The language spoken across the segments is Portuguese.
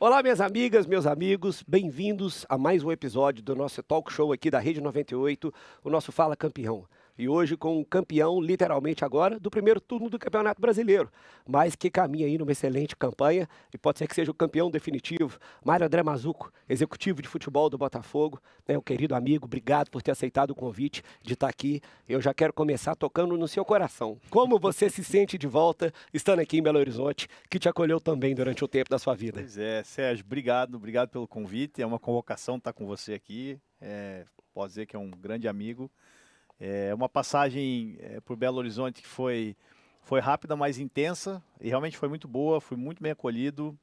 Olá, minhas amigas, meus amigos, bem-vindos a mais um episódio do nosso talk show aqui da Rede 98, o nosso Fala Campeão. E hoje com um campeão, literalmente agora, do primeiro turno do Campeonato Brasileiro, mas que caminha aí numa excelente campanha e pode ser que seja o campeão definitivo. Mário André Mazzuco, executivo de futebol do Botafogo, né, um querido amigo, obrigado por ter aceitado o convite de estar aqui. Eu já quero começar tocando no seu coração. Como você se sente de volta, estando aqui em Belo Horizonte, que te acolheu também durante o tempo da sua vida? Pois é, Sérgio, obrigado pelo convite. É uma convocação estar com você aqui. Pode dizer que é um grande amigo. É uma passagem por Belo Horizonte que foi rápida, mas intensa e realmente foi muito boa. Fui muito bem acolhido.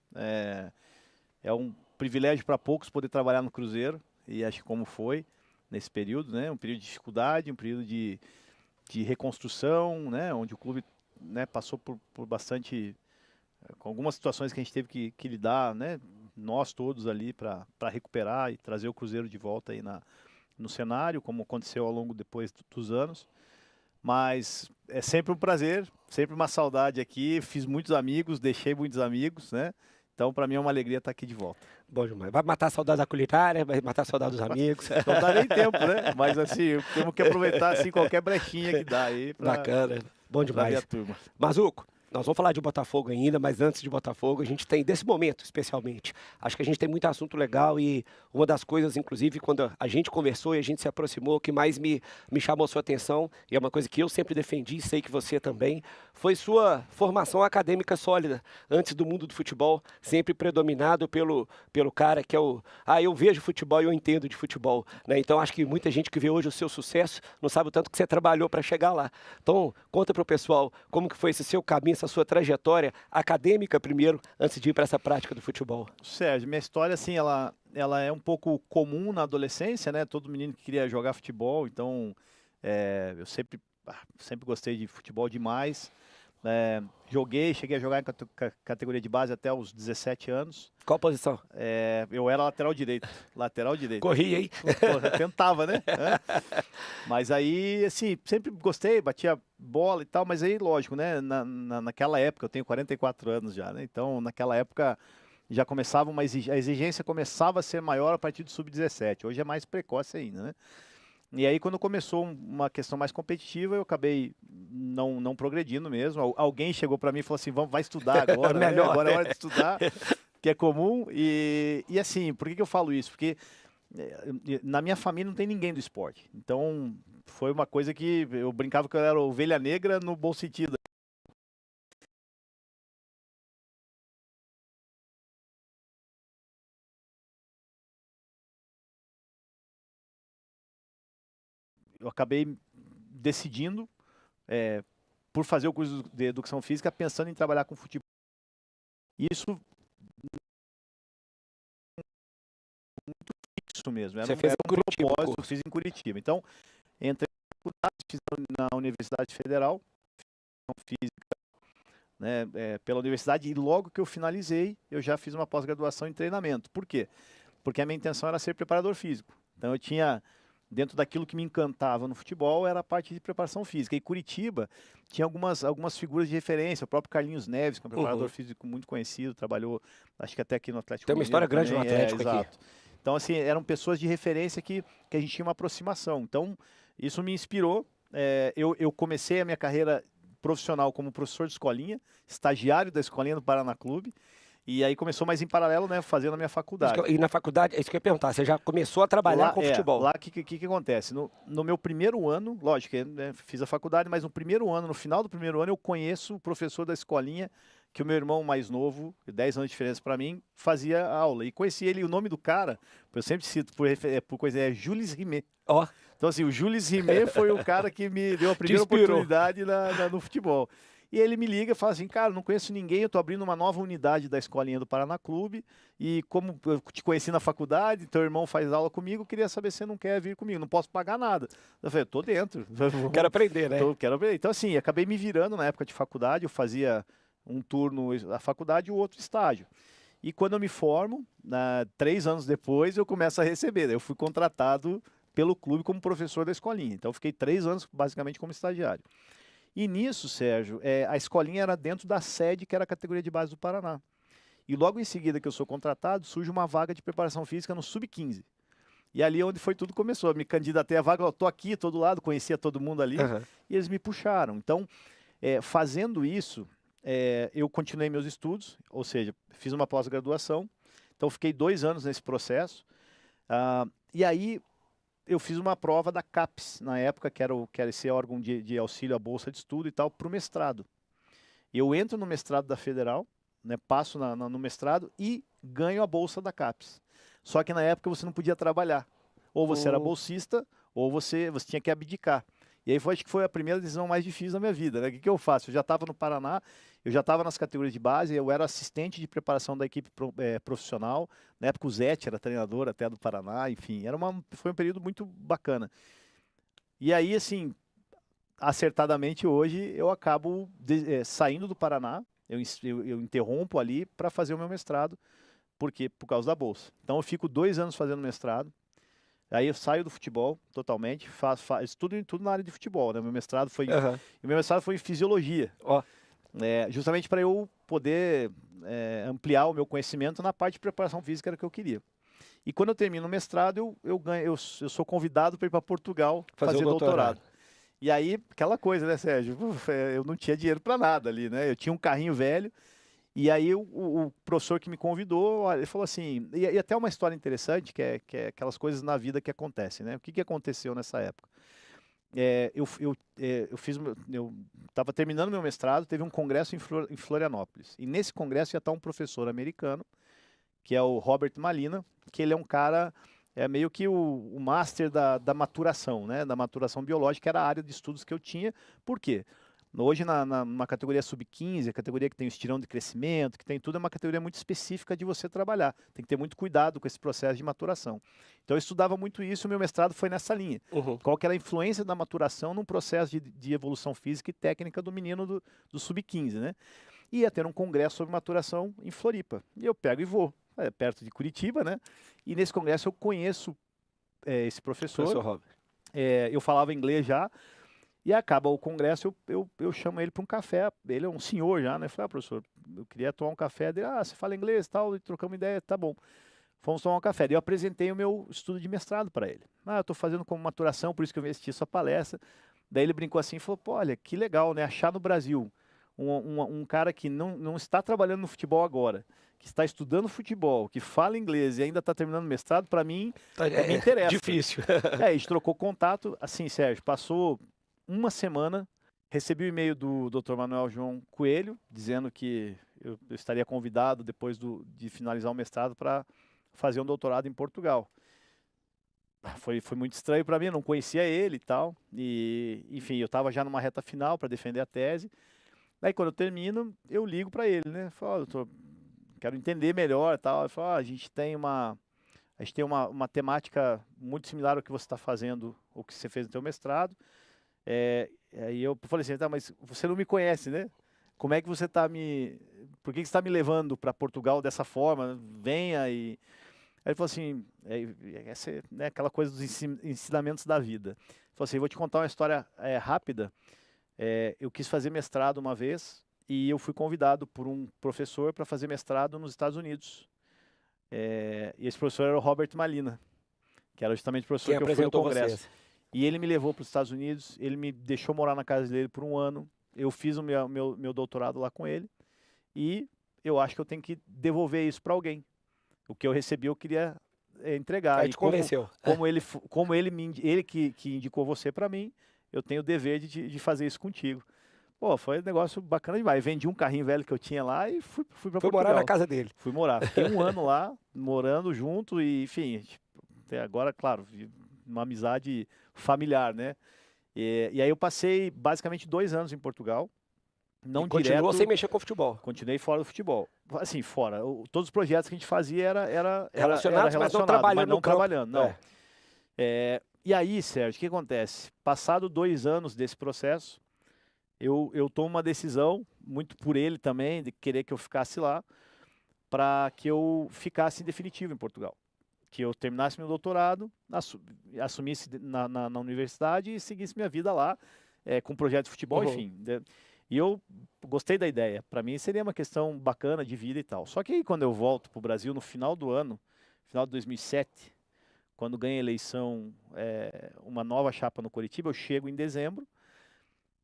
É um privilégio para poucos poder trabalhar no Cruzeiro e acho que como foi nesse período, né? Um período de dificuldade, um período de reconstrução, né? Onde o clube, né, passou por bastante com algumas situações que a gente teve que lidar, né? Nós todos ali para recuperar e trazer o Cruzeiro de volta aí no cenário, como aconteceu ao longo depois dos anos. Mas é sempre um prazer, sempre uma saudade aqui. Fiz muitos amigos, deixei muitos amigos, né? Então, para mim é uma alegria estar aqui de volta. Bom demais. Vai matar a saudade da culinária, vai matar a saudade dos amigos. Não dá nem tempo, né? Mas assim, temos que aproveitar assim, qualquer brechinha que dá aí para Bacana, bom demais. ver a turma. Mazzuco, nós vamos falar de Botafogo ainda, mas antes de Botafogo, a gente tem, desse momento especialmente, acho que a gente tem muito assunto legal e uma das coisas, inclusive, quando a gente conversou e a gente se aproximou, que mais me chamou a sua atenção, e é uma coisa que eu sempre defendi, sei que você também, foi sua formação acadêmica sólida, antes do mundo do futebol, sempre predominado pelo cara que é o... eu vejo futebol e eu entendo de futebol, né? Então, acho que muita gente que vê hoje o seu sucesso não sabe o tanto que você trabalhou para chegar lá. Então, conta para o pessoal como que foi esse seu caminho, essa sua trajetória acadêmica primeiro, antes de ir para essa prática do futebol. Sérgio, minha história, assim, ela é um pouco comum na adolescência, né? Todo menino que queria jogar futebol, então eu sempre gostei de futebol demais. Cheguei a jogar em categoria de base até os 17 anos. Qual posição? Eu era lateral direito. Corria, hein? Porra, tentava, né? Mas aí, assim, sempre gostei, batia bola e tal, mas aí, lógico, né? Naquela época, eu tenho 44 anos já, né? Então, naquela época, já começava a exigência começava a ser maior a partir do sub-17. Hoje é mais precoce ainda, né? E aí, quando começou uma questão mais competitiva, eu acabei não progredindo mesmo. Alguém chegou para mim e falou assim, vai estudar agora, né? Agora é hora de estudar, que é comum. E assim, por que eu falo isso? Porque na minha família não tem ninguém do esporte. Então, foi uma coisa que eu brincava que eu era ovelha negra no bom sentido. Eu acabei decidindo por fazer o curso de Educação Física, pensando em trabalhar com futebol. Isso muito fixo mesmo. Você fez um propósito, eu fiz em Curitiba. Então, entrei na faculdade, fiz na Universidade Federal, Física, né, pela universidade, e logo que eu finalizei, eu já fiz uma pós-graduação em treinamento. Por quê? Porque a minha intenção era ser preparador físico. Então, eu tinha... Dentro daquilo que me encantava no futebol era a parte de preparação física. E Curitiba tinha algumas figuras de referência. O próprio Carlinhos Neves, que é um preparador físico muito conhecido, trabalhou, acho que até aqui no Atlético Mineiro. Tem uma história grande no Atlético aqui. Exato. Então, assim, eram pessoas de referência que a gente tinha uma aproximação. Então, isso me inspirou. Eu comecei a minha carreira profissional como professor de escolinha, estagiário da escolinha do Paraná Clube. E aí começou mais em paralelo, né, fazendo a minha faculdade. E na faculdade, é isso que eu ia perguntar, você já começou a trabalhar com futebol? Lá, o que acontece? No meu primeiro ano, lógico, fiz a faculdade, mas no primeiro ano, no final do primeiro ano, eu conheço o professor da escolinha, que o meu irmão mais novo, 10 anos de diferença para mim, fazia aula. E conheci ele, o nome do cara, eu sempre cito por coisa, é Jules Rimet. Ó. Então, assim, o Jules Rimet foi o cara que me deu a primeira oportunidade no futebol. E ele me liga e fala assim, cara, não conheço ninguém, eu tô abrindo uma nova unidade da escolinha do Paraná Clube, e como eu te conheci na faculdade, teu irmão faz aula comigo, queria saber se você não quer vir comigo, não posso pagar nada. Eu falei, tô dentro. Quero aprender, né? Quero aprender. Então, assim, acabei me virando na época de faculdade, eu fazia um turno na faculdade e o outro estágio. E quando eu me formo, 3 anos depois, eu começo a receber. Eu fui contratado pelo clube como professor da escolinha. Então, eu fiquei 3 anos, basicamente, como estagiário. E nisso, Sérgio, a escolinha era dentro da sede, que era a categoria de base do Paraná. E logo em seguida que eu sou contratado, surge uma vaga de preparação física no Sub-15. E ali é onde foi tudo começou. Eu me candidatei à vaga, eu tô aqui, tô do lado, conhecia todo mundo ali, e eles me puxaram. Então, fazendo isso, eu continuei meus estudos, ou seja, fiz uma pós-graduação. Então, fiquei 2 anos nesse processo. E aí, eu fiz uma prova da CAPES, na época, que era esse órgão de auxílio à bolsa de estudo e tal, para o mestrado. Eu entro no mestrado da Federal, né, passo no mestrado e ganho a bolsa da CAPES. Só que na época você não podia trabalhar. Ou você era bolsista, ou você tinha que abdicar. E aí acho que foi a primeira decisão mais difícil da minha vida, né? O que eu faço? Eu já estava no Paraná, eu já estava nas categorias de base, eu era assistente de preparação da equipe profissional. Na época o Zete era treinador até do Paraná, enfim, foi um período muito bacana. E aí, assim, acertadamente hoje, eu acabo saindo do Paraná, eu interrompo ali para fazer o meu mestrado. Por quê? Por causa da bolsa. Então eu fico 2 anos fazendo mestrado, aí eu saio do futebol totalmente, estudo tudo na área de futebol, né? Meu mestrado foi em fisiologia, justamente para eu poder ampliar o meu conhecimento na parte de preparação física, era o que eu queria. E quando eu termino o mestrado, eu sou convidado para ir para Portugal fazer doutorado. E aí, aquela coisa, né, Sérgio? Eu não tinha dinheiro para nada ali, né? Eu tinha um carrinho velho. E aí o professor que me convidou, ele falou assim, e até uma história interessante, que é aquelas coisas na vida que acontecem, né? O que aconteceu nessa época? Eu estava terminando meu mestrado, teve um congresso em Florianópolis. E nesse congresso ia estar um professor americano, que é o Robert Malina, que ele é um cara, meio que o master da maturação, né? Da maturação biológica, que era a área de estudos que eu tinha. Por quê? Hoje, numa categoria sub-15, a categoria que tem o estirão de crescimento, que tem tudo, é uma categoria muito específica de você trabalhar. Tem que ter muito cuidado com esse processo de maturação. Então, eu estudava muito isso, o meu mestrado foi nessa linha. Qual que era a influência da maturação num processo de evolução física e técnica do menino do sub-15, né? E ia ter um congresso sobre maturação em Floripa. E eu pego e vou, perto de Curitiba, né? E nesse congresso eu conheço esse professor. Professor Robert. Eu falava inglês já. E acaba o congresso, eu chamo ele para um café. Ele é um senhor já, né? Falei, professor, eu queria tomar um café. Ele, você fala inglês e tal, e trocamos ideia, tá bom. Fomos tomar um café. Daí eu apresentei o meu estudo de mestrado para ele. Eu estou fazendo como maturação, por isso que eu vim assistir sua palestra. Daí ele brincou assim e falou, pô, olha, que legal, né? Achar no Brasil um cara que não está trabalhando no futebol agora, que está estudando futebol, que fala inglês e ainda está terminando o mestrado, para mim, me interessa. Difícil. A gente trocou contato. Assim, Sérgio, passou uma semana, recebi o e-mail do Dr. Manuel João Coelho, dizendo que eu estaria convidado, depois de finalizar o mestrado, para fazer um doutorado em Portugal. Foi muito estranho para mim, eu não conhecia ele e tal. E, enfim, eu estava já numa reta final para defender a tese. Daí, quando eu termino, eu ligo para ele, né? Falo, doutor, quero entender melhor e tal. Ele falou, a gente tem uma temática muito similar ao que você está fazendo, ou que você fez no seu mestrado. Aí eu falei assim, tá, mas você não me conhece, né? Como é que você está por que você está me levando para Portugal dessa forma? Venha e... Aí ele falou assim, essa, né, aquela coisa dos ensinamentos da vida. Ele falou assim, vou te contar uma história rápida. Eu quis fazer mestrado uma vez e eu fui convidado por um professor para fazer mestrado nos Estados Unidos. E esse professor era o Robert Malina, que era justamente o professor que eu fui no congresso. Vocês. E ele me levou para os Estados Unidos, ele me deixou morar na casa dele por 1 ano. Eu fiz o meu doutorado lá com ele e eu acho que eu tenho que devolver isso para alguém. O que eu recebi eu queria entregar. Aí te convenceu. Como ele que indicou você para mim, eu tenho o dever de fazer isso contigo. Pô, foi um negócio bacana demais. Vendi um carrinho velho que eu tinha lá e fui para Portugal. Fui morar na casa dele. Fui morar. Fiquei 1 ano lá, morando junto e, enfim, agora, claro, uma amizade familiar, né? E aí eu passei basicamente 2 anos em Portugal. Não e continuou sem mexer com futebol. Continuei fora do futebol. Assim, fora. Todos os projetos que a gente fazia era relacionados, mas não trabalhando no campo. Não. E aí, Sérgio, o que acontece? Passado 2 anos desse processo, eu tomo uma decisão, muito por ele também, de querer que eu ficasse lá, para que eu ficasse em definitivo em Portugal. Que eu terminasse meu doutorado, assumisse na universidade e seguisse minha vida lá, com projeto de futebol, enfim. E eu gostei da ideia. Para mim seria uma questão bacana de vida e tal. Só que aí quando eu volto para o Brasil no final do ano, final de 2007, quando ganha a eleição, uma nova chapa no Coritiba, eu chego em dezembro.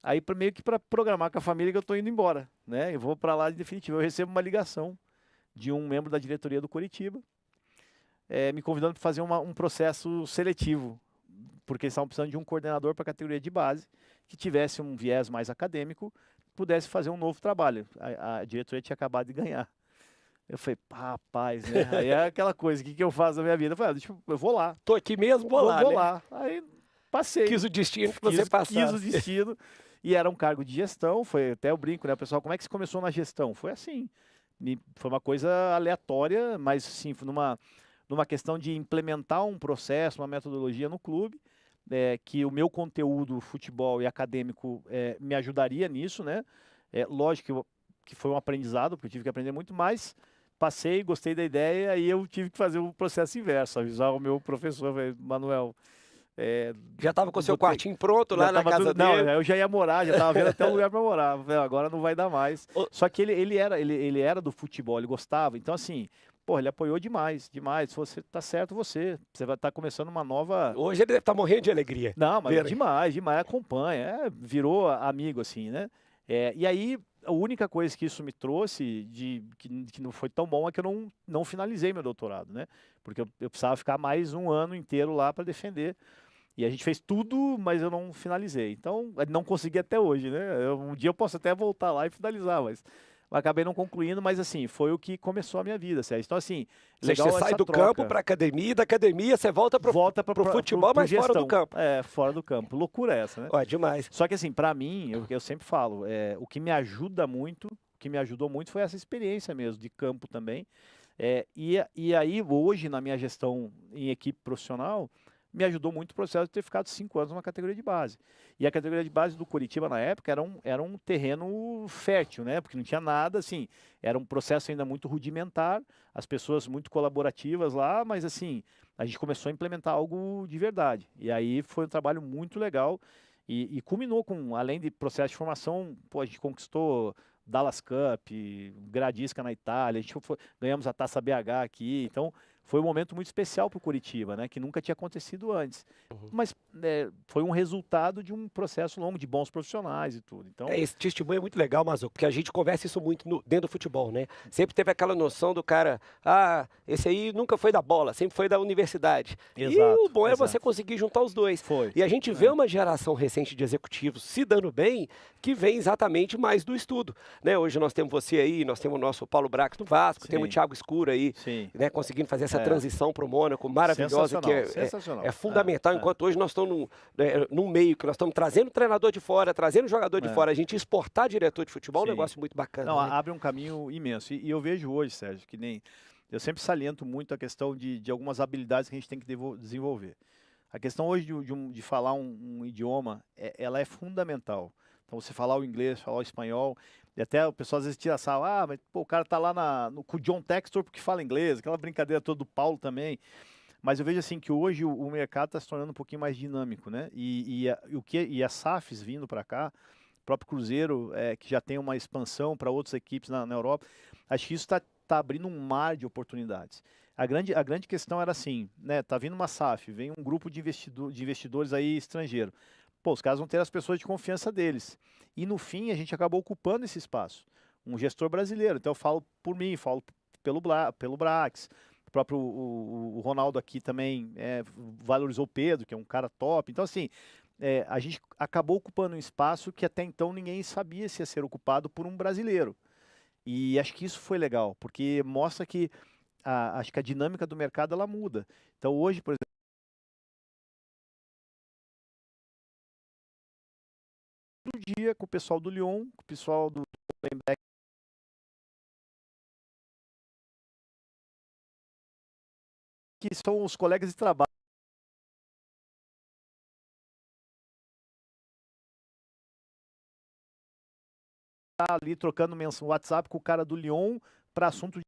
Aí meio que para programar com a família que eu estou indo embora, né? Eu vou para lá de definitivo. Eu recebo uma ligação de um membro da diretoria do Coritiba, me convidando para fazer um processo seletivo, porque eles estavam precisando de um coordenador para a categoria de base, que tivesse um viés mais acadêmico, pudesse fazer um novo trabalho. A diretoria tinha acabado de ganhar. Eu falei, rapaz, né? Aí é aquela coisa, o que, que eu faço na minha vida? Eu falei, eu vou lá, Tô aqui mesmo, vou lá, vou né? lá. Aí passei. Quis o destino que você Quis passasse. o destino. E era um cargo de gestão, foi até o brinco, né, pessoal? Como é que você começou na gestão? Foi assim. Foi uma coisa aleatória, mas sim, numa questão de implementar um processo, uma metodologia no clube, que o meu conteúdo futebol e acadêmico me ajudaria nisso, né? Lógico que foi um aprendizado, porque eu tive que aprender muito mais. Passei, gostei da ideia e eu tive que fazer o processo inverso, avisar o meu professor, falei, Manuel, Já estava com o seu vou ter- quartinho pronto já lá na tava casa não, dele. eu já ia morar, já tava vendo até o lugar para morar. Falei, agora não vai dar mais. Ô, Só que ele era do futebol, ele gostava. Então, assim, pô, ele apoiou demais, demais. Se você tá certo, você vai estar começando uma nova. Hoje ele deve estar morrendo de alegria. Não, mas Ver- demais, demais, acompanha. Virou amigo, assim, né? E aí, a única coisa que isso me trouxe, que não foi tão bom, é que eu não finalizei meu doutorado, né? Porque eu precisava ficar mais um ano inteiro lá para defender. E a gente fez tudo, mas eu não finalizei. Então, não consegui até hoje, né? Um dia eu posso até voltar lá e finalizar, mas acabei não concluindo, mas assim, foi o que começou a minha vida, Sérgio. Então, assim, Você legal sai essa do troca. campo para academia, e da academia você volta Volta pro futebol, mas fora do gestão. campo. Fora do campo. Loucura essa, né? Ó, demais. Só que assim, para mim, eu sempre falo, o que me ajuda muito, o que me ajudou muito foi essa experiência mesmo, de campo também. E aí, hoje, na minha gestão em equipe profissional, me ajudou muito o processo de ter ficado 5 anos numa categoria de base. E a categoria de base do Coritiba, na época, era um terreno fértil, né? Porque não tinha nada, assim, era um processo ainda muito rudimentar, as pessoas muito colaborativas lá, mas assim, a gente começou a implementar algo de verdade. E aí foi um trabalho muito legal e culminou com, além de processo de formação, pô, a gente conquistou Dallas Cup, Gradisca na Itália, ganhamos a Taça BH aqui, então foi um momento muito especial para o Curitiba, né, que nunca tinha acontecido antes. Mas foi um resultado de um processo longo, de bons profissionais e tudo. Então, Esse testemunho é muito legal, Mazuco, porque a gente conversa isso muito dentro do futebol, né? Sempre teve aquela noção do cara, esse aí nunca foi da bola, sempre foi da universidade. E Exato, o bom é exato. você conseguir juntar os dois. Foi. E a gente vê uma geração recente de executivos se dando bem, que vem exatamente mais do estudo, né? Hoje nós temos você aí, nós temos o nosso Paulo Brax do Vasco, temos o Sim. Thiago Escuro aí, Sim. né, conseguindo fazer essa transição para o Mônaco maravilhosa, que Sensacional. é fundamental, enquanto hoje nós estamos num meio que nós estamos trazendo treinador de fora, trazendo jogador de fora, a gente exportar diretor de futebol é um Sim. negócio muito bacana. Não, né? abre um caminho imenso. E eu vejo hoje, Sérgio, que nem. Eu sempre saliento muito a questão de algumas habilidades que a gente tem que desenvolver. A questão hoje de falar um idioma, ela é fundamental. Então, você falar o inglês, falar o espanhol, e até o pessoal às vezes tira sarro, mas pô, o cara tá lá com o John Textor porque fala inglês, aquela brincadeira toda do Paulo também. Mas eu vejo assim que hoje o mercado está se tornando um pouquinho mais dinâmico, né? E as SAFs vindo para cá, o próprio Cruzeiro, que já tem uma expansão para outras equipes na Europa, acho que isso está abrindo um mar de oportunidades. A grande questão era assim, né? Tá vindo uma SAF, vem um grupo de investidores aí estrangeiro. Pô, os caras vão ter as pessoas de confiança deles. E no fim a gente acabou ocupando esse espaço. Um gestor brasileiro. Então eu falo por mim, falo pelo Brax. O próprio o Ronaldo aqui também valorizou o Pedro, que é um cara top. Então, assim, a gente acabou ocupando um espaço que até então ninguém sabia se ia ser ocupado por um brasileiro. E acho que isso foi legal, porque mostra que acho que a dinâmica do mercado ela muda. Então, hoje, por exemplo, todo dia com o pessoal do Lyon, com o pessoal do Lembeck, que são os colegas de trabalho. Tá ali trocando WhatsApp com o cara do Lyon para assunto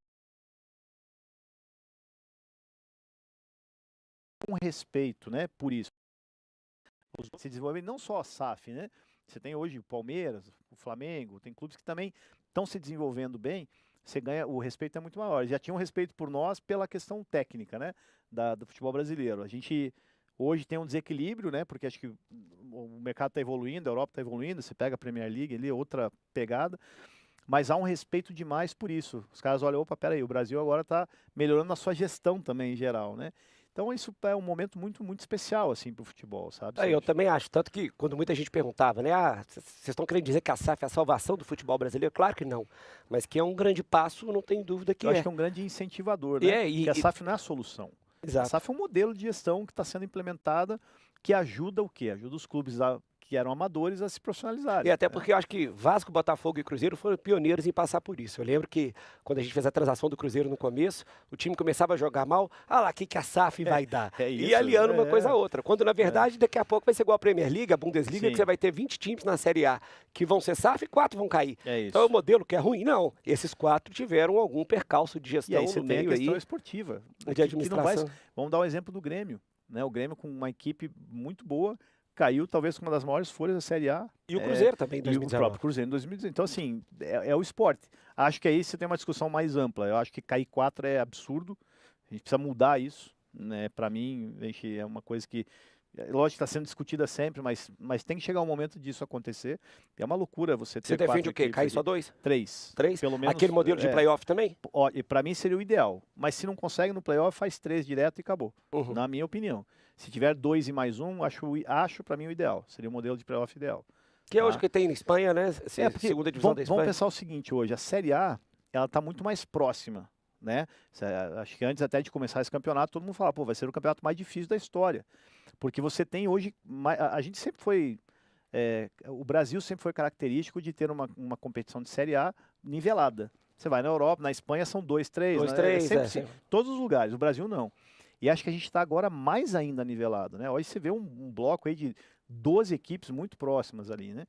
com respeito, né? Por isso. Se desenvolver não só a SAF, né? Você tem hoje o Palmeiras, o Flamengo, tem clubes que também estão se desenvolvendo bem, você ganha, o respeito é muito maior. Eles já tinham respeito por nós pela questão técnica, né, do futebol brasileiro. A gente hoje tem um desequilíbrio, né, porque acho que o mercado está evoluindo, a Europa está evoluindo, você pega a Premier League ali, outra pegada, mas há um respeito demais por isso. Os caras olham, opa, peraí, o Brasil agora está melhorando a sua gestão também em geral, né? Então isso é um momento muito, muito especial, assim, para o futebol, sabe? Eu também acho, tanto que quando muita gente perguntava, né, vocês estão querendo dizer que a SAF é a salvação do futebol brasileiro? Claro que não, mas que é um grande passo, não tem dúvida que Eu é. acho que é um grande incentivador, né? Porque a SAF não é a solução. Exato. A SAF é um modelo de gestão que está sendo implementada que ajuda o quê? Ajuda os clubes que eram amadores a se profissionalizarem. E até porque eu acho que Vasco, Botafogo e Cruzeiro foram pioneiros em passar por isso. Eu lembro que quando a gente fez a transação do Cruzeiro no começo, o time começava a jogar mal, lá, o que a SAF vai dar? Isso, e aliando uma coisa a outra. Quando, na verdade, daqui a pouco vai ser igual a Premier League, a Bundesliga, que você vai ter 20 times na Série A que vão ser SAF e 4 vão cair. Então é um modelo que é ruim? Não. Esses 4 tiveram algum percalço de gestão e aí você no tem meio a questão aí, esportiva. de administração. Vamos dar um exemplo do Grêmio. Né? O Grêmio com uma equipe muito boa, caiu talvez com uma das maiores folhas da Série A. E o Cruzeiro também em 2019. E o próprio Cruzeiro em 2019. Então, assim, é o esporte. Acho que aí você tem uma discussão mais ampla. Eu acho que cair 4 é absurdo. A gente precisa mudar isso. Né? Para mim, é uma coisa que, lógico que está sendo discutida sempre, mas tem que chegar um momento disso acontecer. É uma loucura você ter 4 Você defende o quê? Cair só 2? 3. 3? Pelo menos. Aquele modelo de playoff também? E para mim seria o ideal. Mas se não consegue no playoff, faz 3 direto e acabou. Na minha opinião. Se tiver 2 e mais 1, acho para mim o ideal. Seria o modelo de playoff ideal. Que é hoje que tem na Espanha, né? Porque Segunda divisão da Espanha. Vamos pensar o seguinte hoje, a Série A, ela está muito mais próxima, né? Acho que antes até de começar esse campeonato, todo mundo fala, pô, vai ser o campeonato mais difícil da história. Porque você tem hoje, a gente sempre foi, o Brasil sempre foi característico de ter uma competição de Série A nivelada. Você vai na Europa, na Espanha são 2, 3, 2, 3, sempre assim, todos os lugares, o Brasil não. E acho que a gente está agora mais ainda nivelado, né? Hoje você vê um bloco aí de 12 equipes muito próximas ali, né?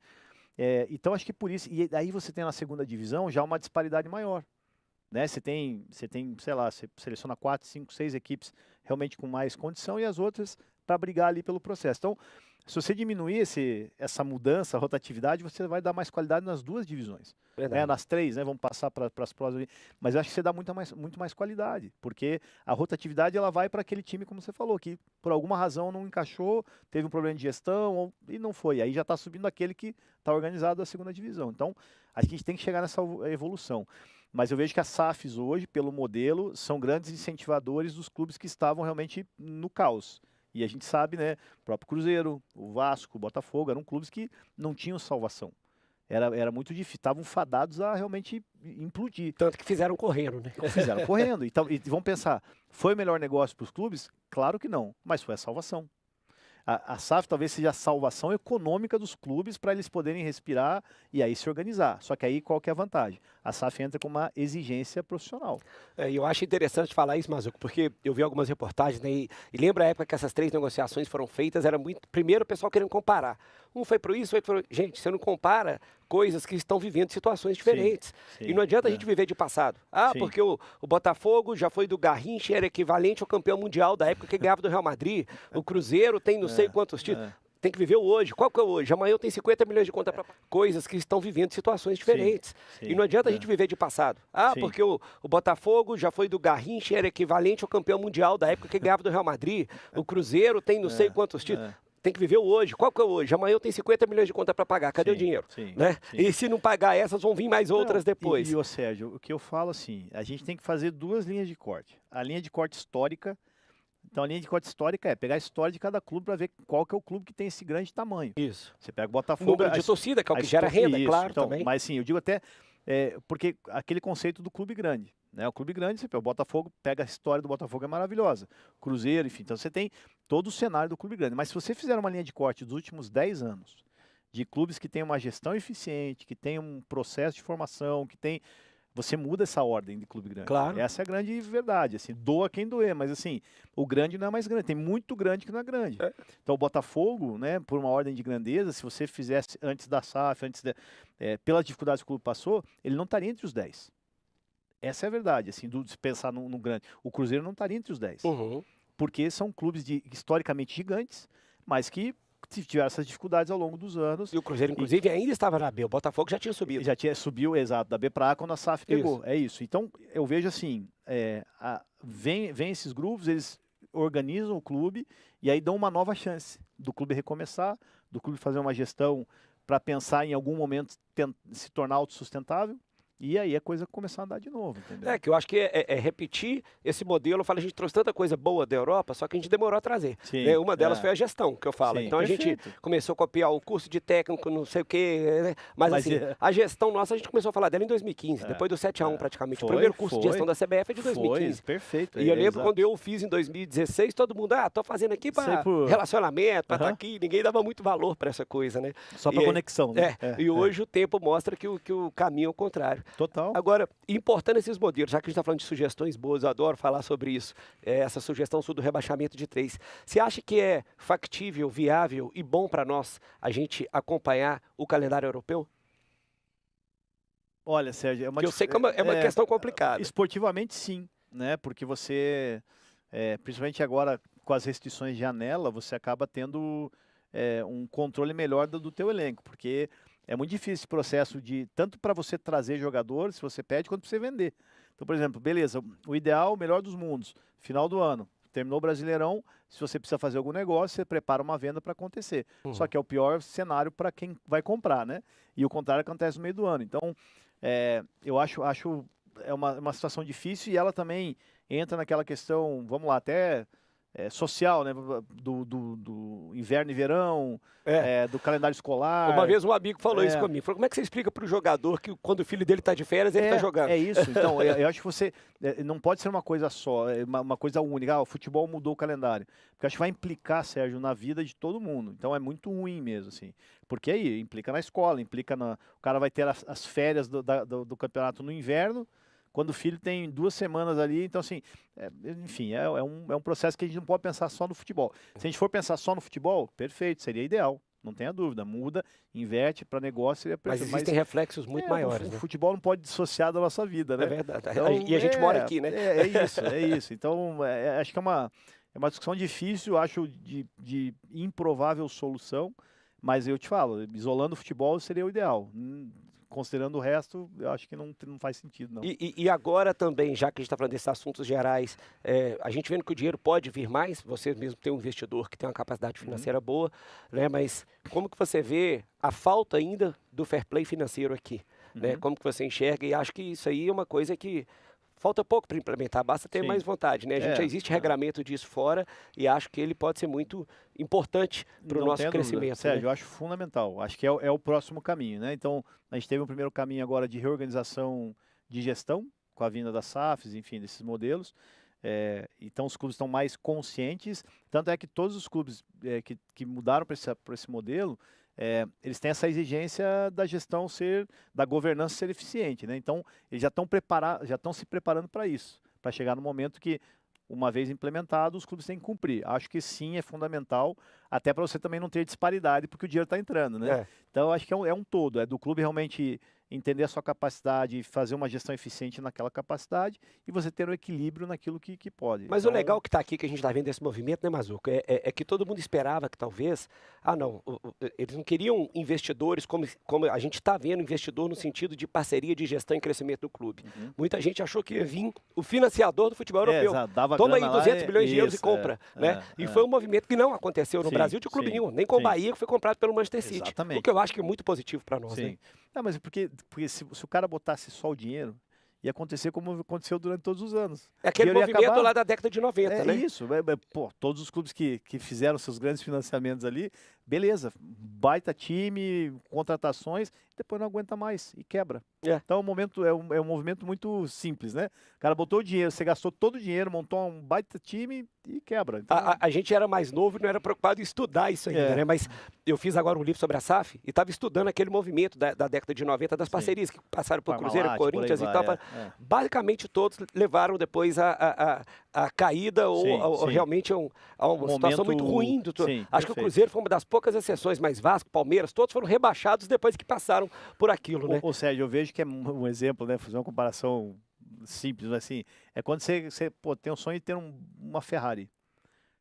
Então acho que por isso, e aí você tem na segunda divisão já uma disparidade maior, né? Você tem, sei lá, você seleciona 4, 5, 6 equipes realmente com mais condição e as outras para brigar ali pelo processo. Então, se você diminuir essa mudança, a rotatividade, você vai dar mais qualidade nas 2 divisões. Né? Nas 3, né? Vamos passar para as próximas ali. Mas eu acho que você dá muito mais qualidade, porque a rotatividade ela vai para aquele time, como você falou, que por alguma razão não encaixou, teve um problema de gestão e não foi. Aí já está subindo aquele que está organizado da segunda divisão. Então, a gente tem que chegar nessa evolução. Mas eu vejo que as SAFs hoje, pelo modelo, são grandes incentivadores dos clubes que estavam realmente no caos. E a gente sabe, né, o próprio Cruzeiro, o Vasco, o Botafogo, eram clubes que não tinham salvação. Era muito difícil, estavam fadados a realmente implodir. Tanto que fizeram correndo, né? Fizeram correndo. E vamos pensar, foi o melhor negócio para os clubes? Claro que não, mas foi a salvação. A SAF talvez seja a salvação econômica dos clubes para eles poderem respirar e aí se organizar. Só que aí qual que é a vantagem? A SAF entra com uma exigência profissional. E eu acho interessante falar isso, Mazuco, porque eu vi algumas reportagens, né, e lembra a época que essas 3 negociações foram feitas, era muito, primeiro o pessoal querendo comparar. Um foi para isso, outro foi para... Gente, você não compara coisas que estão vivendo situações diferentes. Sim, e não adianta a gente viver de passado. Porque o Botafogo já foi do Garrincha, era equivalente ao campeão mundial da época que ganhava do Real Madrid. O Cruzeiro tem não sei quantos títulos. Tem que viver o hoje. Qual que é o hoje? Amanhã eu tenho 50 milhões de conta para coisas que estão vivendo situações diferentes. E não adianta a gente viver de passado. Porque o Botafogo já foi do Garrincha, era equivalente ao campeão mundial da época que ganhava do Real Madrid. O Cruzeiro tem não sei quantos títulos. Tem que viver o hoje. Qual que é o hoje? Amanhã eu tenho 50 milhões de conta para pagar. Cadê o dinheiro? Né? E se não pagar essas, vão vir mais outras depois. E, Sérgio, o que eu falo assim, a gente tem que fazer 2 linhas de corte. A linha de corte histórica. Então a linha de corte histórica é pegar a história de cada clube para ver qual que é o clube que tem esse grande tamanho. Isso. Você pega o Botafogo... Número de torcida, que é o que gera renda, claro, então, também. Mas sim, eu digo até... porque aquele conceito do clube grande. Né? O clube grande, você pega o Botafogo, pega a história do Botafogo, é maravilhosa. Cruzeiro, enfim. Então você tem todo o cenário do clube grande. Mas se você fizer uma linha de corte dos últimos 10 anos, de clubes que têm uma gestão eficiente, que tem um processo de formação, que tem... Você muda essa ordem de clube grande. Claro. Essa é a grande verdade. Assim, doa quem doer, mas assim, o grande não é mais grande. Tem muito grande que não é grande. Então o Botafogo, né, por uma ordem de grandeza, se você fizesse antes da SAF, pelas dificuldades que o clube passou, ele não estaria entre os 10. Essa é a verdade, assim, se pensar no grande. O Cruzeiro não estaria entre os 10. Porque são clubes historicamente gigantes, mas que tiveram essas dificuldades ao longo dos anos. E o Cruzeiro, inclusive, ainda estava na B. O Botafogo já tinha subido. Já tinha subiu, exato, da B para A quando a SAF pegou. É isso. Então, eu vejo assim, vem esses grupos, eles organizam o clube e aí dão uma nova chance do clube recomeçar, do clube fazer uma gestão para pensar em algum momento se tornar autossustentável. E aí a coisa começar a andar de novo, entendeu? É, que eu acho que é repetir esse modelo. Eu falo, a gente trouxe tanta coisa boa da Europa, só que a gente demorou a trazer. Sim, Né? Uma delas foi a gestão, que eu falo. Sim, então a gente começou a copiar o curso de técnico, não sei o quê, né? Mas assim, a gestão nossa, a gente começou a falar dela em 2015, depois do 7-1 praticamente. O primeiro curso de gestão da CBF é de 2015. Perfeito. E eu lembro quando eu fiz em 2016, todo mundo, tô fazendo aqui para relacionamento, para estar aqui. Ninguém dava muito valor para essa coisa, né? Só para conexão, né? E hoje o tempo mostra que o caminho é o contrário. Total. Agora, importando esses modelos, já que a gente está falando de sugestões boas, eu adoro falar sobre isso, essa sugestão do rebaixamento de 3. Você acha que é factível, viável e bom para nós a gente acompanhar o calendário europeu? Olha, Sérgio, eu sei que é uma questão complicada. Esportivamente, sim, né? Porque você, principalmente agora com as restrições de janela, você acaba tendo um controle melhor do teu elenco, porque é muito difícil esse processo de, tanto para você trazer jogadores, se você pede, quanto para você vender. Então, por exemplo, beleza, o ideal, o melhor dos mundos, final do ano, terminou o Brasileirão, se você precisa fazer algum negócio, você prepara uma venda para acontecer. Só que é o pior cenário para quem vai comprar, né? E o contrário acontece no meio do ano. Então, eu acho uma situação difícil e ela também entra naquela questão, vamos lá, até social, né? Do inverno e verão, do calendário escolar. Uma vez um amigo falou isso comigo. Falou, como é que você explica para o jogador que quando o filho dele está de férias, ele está jogando? É isso. Então, eu acho que você não pode ser uma coisa só, uma coisa única. O futebol mudou o calendário. Porque acho que vai implicar, Sérgio, na vida de todo mundo. Então é muito ruim mesmo, assim. Porque aí implica na escola, o cara vai ter as férias do campeonato no inverno, quando o filho tem 2 semanas ali. Então, assim, enfim, é um processo que a gente não pode pensar só no futebol. Se a gente for pensar só no futebol, perfeito, seria ideal, não tenha dúvida. Muda, inverte para negócio, seria perfeito. Mas existem reflexos muito maiores. O futebol não pode dissociar da nossa vida, né? É verdade. Então, e a gente mora aqui, né? É isso. Então, acho que é uma discussão difícil, acho de improvável solução, mas eu te falo, isolando o futebol seria o ideal. Considerando o resto, eu acho que não faz sentido, não. E agora também, já que a gente está falando desses assuntos gerais, a gente vendo que o dinheiro pode vir mais, você mesmo tem um investidor que tem uma capacidade financeira boa, né? Mas como que você vê a falta ainda do fair play financeiro aqui? Né? Como que você enxerga? E acho que isso aí é uma coisa que falta pouco para implementar, basta ter mais vontade, né? Já existe regramento disso fora e acho que ele pode ser muito importante para o nosso crescimento. Sérgio, né? eu acho fundamental. Acho que é o próximo caminho, né? Então, a gente teve um primeiro caminho agora de reorganização de gestão, com a vinda das SAFs, enfim, desses modelos. Então, os clubes estão mais conscientes. Tanto é que todos os clubes que mudaram para esse modelo, eles têm essa exigência da gestão da governança ser eficiente, né? Então, eles já estão se preparando para isso, para chegar no momento que, uma vez implementado, os clubes têm que cumprir. Acho que sim, é fundamental, até para você também não ter disparidade, porque o dinheiro está entrando, né? Então, acho que é um todo, do clube realmente entender a sua capacidade, fazer uma gestão eficiente naquela capacidade e você ter um equilíbrio naquilo que pode. Mas o legal que está aqui, que a gente está vendo esse movimento, né, Mazzuco, é que todo mundo esperava que talvez, eles não queriam investidores como a gente está vendo, investidor no sentido de parceria de gestão e crescimento do clube. Muita gente achou que ia vir o financiador do futebol europeu. Toma aí 200 milhões de euros e compra. né? E foi um movimento que não aconteceu no Brasil de clube nenhum, nem com o Bahia, que foi comprado pelo Manchester City. Exatamente. O que eu acho que é muito positivo para nós. Né? Não, mas porque se o cara botasse só o dinheiro, ia acontecer como aconteceu durante todos os anos. É aquele movimento lá da década de 90, né? Isso. Todos os clubes que fizeram seus grandes financiamentos ali, beleza, baita time, contratações, depois não aguenta mais e quebra. Então é um movimento muito simples, né? O cara botou o dinheiro, você gastou todo o dinheiro, montou um baita time e quebra. Então, a gente era mais novo e não era preocupado em estudar isso ainda, né? Mas eu fiz agora um livro sobre a SAF e estava estudando aquele movimento da década de 90 das parcerias que passaram por Cruzeiro, Corinthians e tal. Basicamente todos levaram depois a caída ou realmente a uma situação muito ruim. Acho que o Cruzeiro foi uma das poucas exceções, mas Vasco, Palmeiras, todos foram rebaixados depois que passaram por aquilo, né? Ou Sérgio, eu vejo que é um exemplo, né? Fazer uma comparação simples, assim, é quando você tem o sonho de ter uma Ferrari.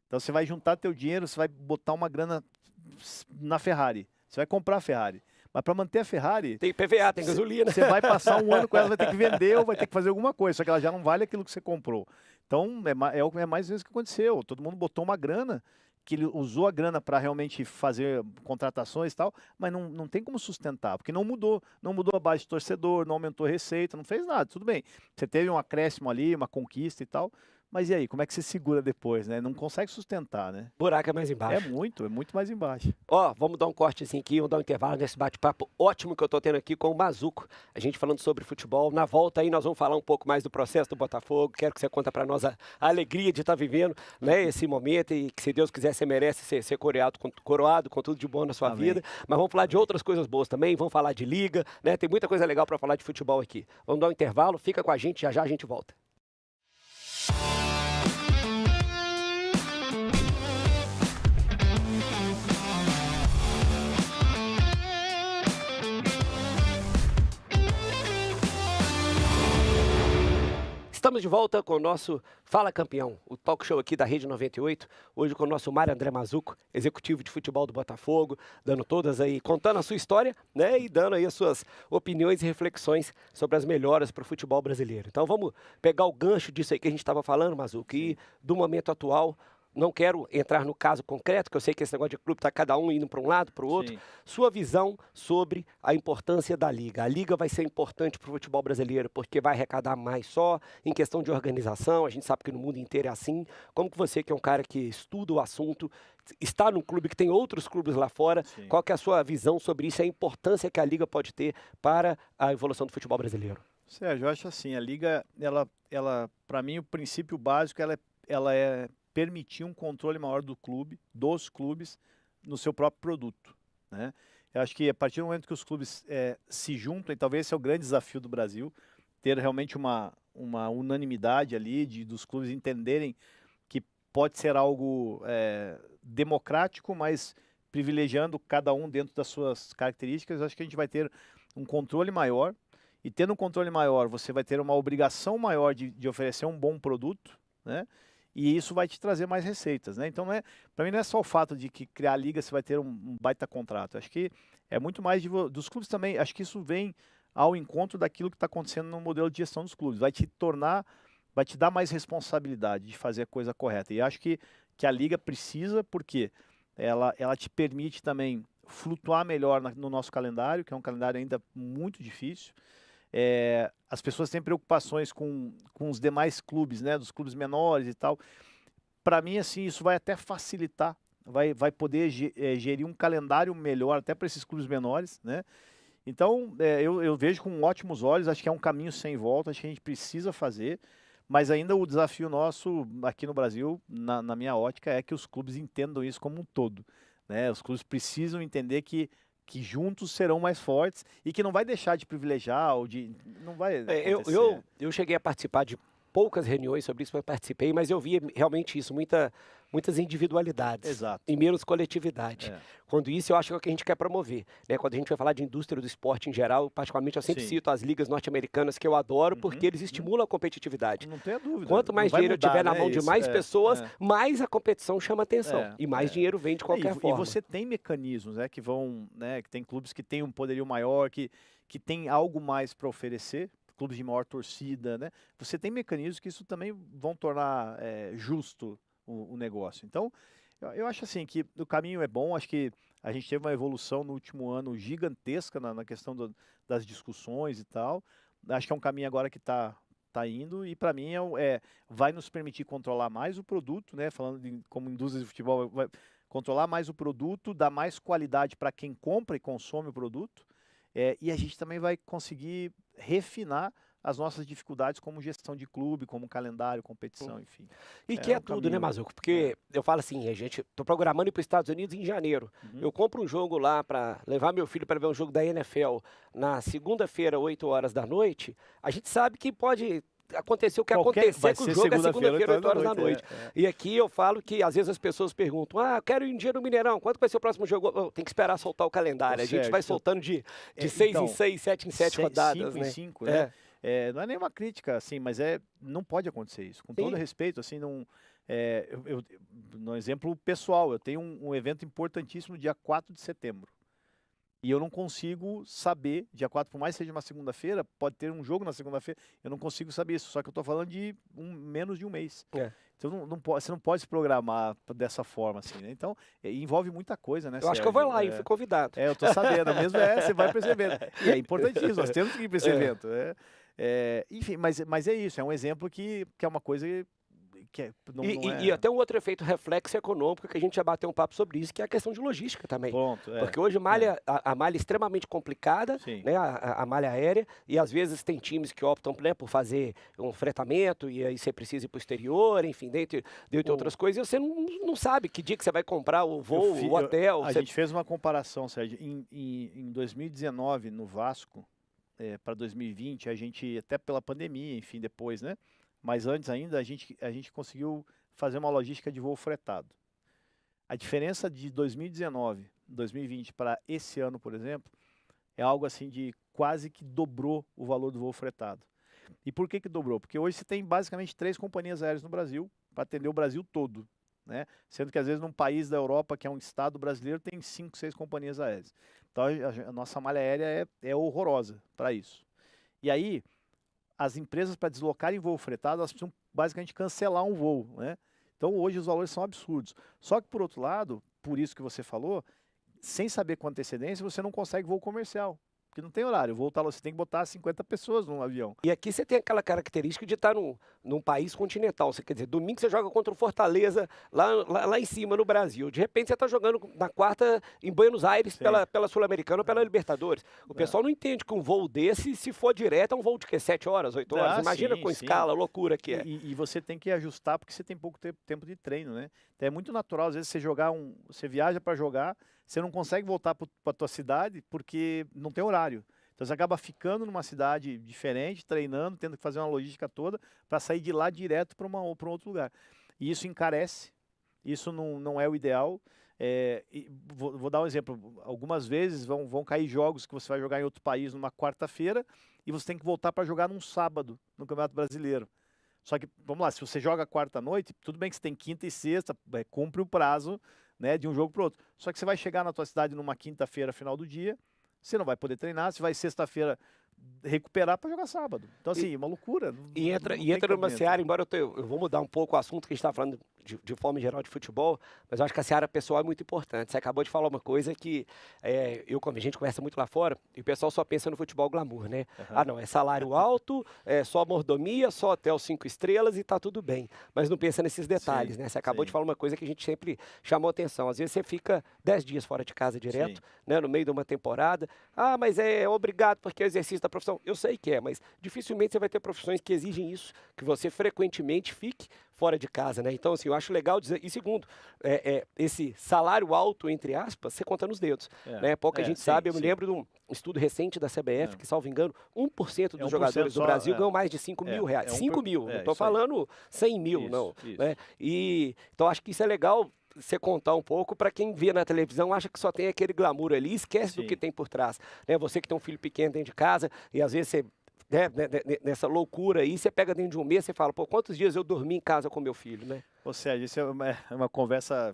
Então você vai juntar teu dinheiro, você vai botar uma grana na Ferrari. Você vai comprar a Ferrari. Mas para manter a Ferrari... Tem PVA, tem gasolina. Você vai passar um ano com ela, vai ter que vender ou vai ter que fazer alguma coisa. Só que ela já não vale aquilo que você comprou. Então, é mais vezes que aconteceu. Todo mundo botou uma grana, que ele usou a grana para realmente fazer contratações e tal, mas não tem como sustentar, porque não mudou a base de torcedor, não aumentou a receita, não fez nada, tudo bem. Você teve um acréscimo ali, uma conquista e tal, mas e aí, como é que você segura depois, né? Não consegue sustentar, né? O buraco é mais embaixo. É muito mais embaixo. Ó, vamos dar um cortezinho aqui, vamos dar um intervalo nesse bate-papo ótimo que eu tô tendo aqui com o Mazuco. A gente falando sobre futebol. Na volta aí nós vamos falar um pouco mais do processo do Botafogo. Quero que você conta para nós a alegria de estar vivendo, né, esse momento e que, se Deus quiser, você merece ser coroado com tudo de bom na sua Amém. vida. Mas vamos falar de outras coisas boas também, vamos falar de liga, né? Tem muita coisa legal para falar de futebol aqui. Vamos dar um intervalo, fica com a gente, já já a gente volta. Estamos de volta com o nosso Fala Campeão, o talk show aqui da Rede 98, hoje com o nosso Mário André Mazuco, executivo de futebol do Botafogo, dando todas aí, contando a sua história, né, e dando aí as suas opiniões e reflexões sobre as melhoras para o futebol brasileiro. Então vamos pegar o gancho disso aí que a gente estava falando, Mazuco, e do momento atual. Não quero entrar no caso concreto, que eu sei que esse negócio de clube está cada um indo para um lado, para o outro. Sim. Sua visão sobre a importância da Liga. A Liga vai ser importante para o futebol brasileiro, porque vai arrecadar mais só em questão de organização. A gente sabe que no mundo inteiro é assim. Como que você, que é um cara que estuda o assunto, está num clube que tem outros clubes lá fora, Sim. qual que é a sua visão sobre isso, a importância que a Liga pode ter para a evolução do futebol brasileiro? Sérgio, eu acho assim, a Liga, ela para mim, o princípio básico, ela é permitir um controle maior dos clubes, no seu próprio produto, né? Eu acho que a partir do momento que os clubes se juntam, e talvez esse é o grande desafio do Brasil, ter realmente uma unanimidade ali, dos clubes entenderem que pode ser algo democrático, mas privilegiando cada um dentro das suas características, eu acho que a gente vai ter um controle maior, e tendo um controle maior, você vai ter uma obrigação maior de oferecer um bom produto, né? E isso vai te trazer mais receitas, né? Então, para mim não é só o fato de que criar a liga você vai ter um baita contrato. Acho que é muito mais dos clubes também. Acho que isso vem ao encontro daquilo que está acontecendo no modelo de gestão dos clubes. Vai te dar mais responsabilidade de fazer a coisa correta. E acho que a liga precisa, porque ela te permite também flutuar melhor no nosso calendário, que é um calendário ainda muito difícil. As pessoas têm preocupações com os demais clubes, né, dos clubes menores e tal. Para mim, assim, isso vai até facilitar, vai poder gerir um calendário melhor até para esses clubes menores, né? Então, eu vejo com ótimos olhos, acho que é um caminho sem volta, acho que a gente precisa fazer, mas ainda o desafio nosso aqui no Brasil, na minha ótica, é que os clubes entendam isso como um todo, né? Os clubes precisam entender que juntos serão mais fortes e que não vai deixar de privilegiar ou de... não vai acontecer. Eu cheguei a participar de poucas reuniões sobre isso, eu participei, mas eu via realmente isso, muitas individualidades. Exato. E menos coletividade. Quando isso eu acho que é o que a gente quer promover, né? Quando a gente vai falar de indústria do esporte em geral, particularmente eu sempre Sim. cito as ligas norte-americanas que eu adoro, porque eles estimulam a competitividade. Não tenha dúvida. Quanto mais Não vai dinheiro mudar, tiver na né, mão de isso. mais pessoas, mais a competição chama atenção. E mais dinheiro vem de qualquer forma. E você tem mecanismos, né, que vão, né, que tem clubes que têm um poderio maior, que tem algo mais para oferecer, clubes de maior torcida, né? Você tem mecanismos que isso também vão tornar justo o negócio. Então, eu acho assim que o caminho é bom, acho que a gente teve uma evolução no último ano gigantesca na questão das discussões e tal. Acho que é um caminho agora que está indo, e para mim vai nos permitir controlar mais o produto, né? Falando como indústria de futebol, vai controlar mais o produto, dar mais qualidade para quem compra e consome o produto, e a gente também vai conseguir refinar as nossas dificuldades como gestão de clube, como calendário, competição, enfim. E que é tudo, né, Mazuco? Porque eu falo assim, tô programando ir para os Estados Unidos em janeiro. Eu compro um jogo lá para levar meu filho para ver um jogo da NFL na segunda-feira, 8 horas da noite. A gente sabe que pode acontecer o que acontecer, que o jogo é segunda-feira, 8 horas da noite. E aqui eu falo que às vezes as pessoas perguntam, quero ir um dia no Mineirão, quando vai ser o próximo jogo? Tem que esperar soltar o calendário. A gente vai soltando de 6 em 6, 7 em 7 rodadas, 5 né? em 5, né? Não é nenhuma crítica, assim, mas não pode acontecer isso. Com todo respeito, assim, No exemplo pessoal, eu tenho um evento importantíssimo dia 4 de setembro. E eu não consigo saber, dia 4, por mais que seja uma segunda-feira, pode ter um jogo na segunda-feira, eu não consigo saber isso. Só que eu estou falando de menos de um mês. Então você não pode se programar dessa forma, assim, né? Então, envolve muita coisa, né, Eu acho que eu vou lá, fui convidado. eu tô sabendo, mesmo você vai para esse evento. E é importantíssimo, nós temos que ir para esse evento. Enfim, mas é isso, é um exemplo que é uma coisa que E até um outro efeito reflexo econômico, que a gente já bateu um papo sobre isso, que é a questão de logística também. Pronto, Porque hoje a malha é extremamente complicada, né, a malha aérea, e às vezes tem times que optam, né, por fazer um fretamento, e aí você precisa ir para o exterior, enfim, dentre outras coisas, e você não sabe que dia que você vai comprar o voo, o hotel. A gente fez uma comparação, Sérgio, em 2019, no Vasco, para 2020, a gente, até pela pandemia, enfim, depois, né? Mas antes ainda, a gente conseguiu fazer uma logística de voo fretado. A diferença de 2019, 2020 para esse ano, por exemplo, é algo assim de quase que dobrou o valor do voo fretado. E por que dobrou? Porque hoje você tem basicamente 3 companhias aéreas no Brasil para atender o Brasil todo, né? Sendo que às vezes num país da Europa, que é um estado brasileiro, tem 5, 6 companhias aéreas. Então a nossa malha aérea é horrorosa para isso. E aí, as empresas, para deslocarem voo fretado, elas precisam basicamente cancelar um voo, né? Então hoje os valores são absurdos. Só que por outro lado, por isso que você falou, sem saber com antecedência, você não consegue voo comercial. Porque não tem horário, você tem que botar 50 pessoas num avião. E aqui você tem aquela característica de estar num país continental. Você quer dizer, domingo você joga contra o Fortaleza lá em cima no Brasil. De repente você está jogando na quarta em Buenos Aires pela Sul-Americana ou pela Libertadores. O pessoal não entende que um voo desse, se for direto, é um voo de quê? 7 horas, 8 horas? Imagina com escala, loucura que é. E você tem que ajustar porque você tem pouco tempo de treino, né? Então é muito natural, às vezes você viaja para jogar, você não consegue voltar para a tua cidade porque não tem horário. Então você acaba ficando numa cidade diferente, treinando, tendo que fazer uma logística toda para sair de lá direto para um outro lugar. E isso encarece, isso não é o ideal. Vou dar um exemplo, algumas vezes vão cair jogos que você vai jogar em outro país numa quarta-feira e você tem que voltar para jogar num sábado no Campeonato Brasileiro. Só que, vamos lá, se você joga quarta-noite, tudo bem que você tem quinta e sexta, cumpre o prazo, né, de um jogo para o outro. Só que você vai chegar na tua cidade numa quinta-feira, final do dia, você não vai poder treinar, você vai sexta-feira recuperar para jogar sábado. Então, assim, uma loucura. E entra numa seara, embora eu vou mudar um pouco o assunto que a gente está falando de forma geral de futebol, mas eu acho que a seara pessoal é muito importante. Você acabou de falar uma coisa que a gente conversa muito lá fora, e o pessoal só pensa no futebol glamour, né? Não, é salário alto, é só mordomia, só hotel 5 estrelas e tá tudo bem. Mas não pensa nesses detalhes, né? Você acabou de falar uma coisa que a gente sempre chamou atenção. Às vezes você fica 10 dias fora de casa direto, né, no meio de uma temporada. Mas é obrigado porque é o exercício da profissão. Eu sei que mas dificilmente você vai ter profissões que exigem isso, que você frequentemente fique fora de casa, né? Então, assim, eu acho legal dizer. E segundo, esse salário alto, entre aspas, você conta nos dedos, né? Pouca gente sabe. Eu me lembro de um estudo recente da CBF, que, salvo engano, 1% dos jogadores do Brasil ganham mais de 5 mil reais. 5 mil, não estou falando 100 mil, não. Né? Então, acho que isso é legal você contar um pouco para quem vê na televisão, acha que só tem aquele glamour ali, esquece do que tem por trás. Né? Você que tem um filho pequeno dentro de casa e às vezes você, nessa loucura aí, você pega dentro de um mês e fala, pô, quantos dias eu dormi em casa com meu filho, né? Ou seja, isso é uma conversa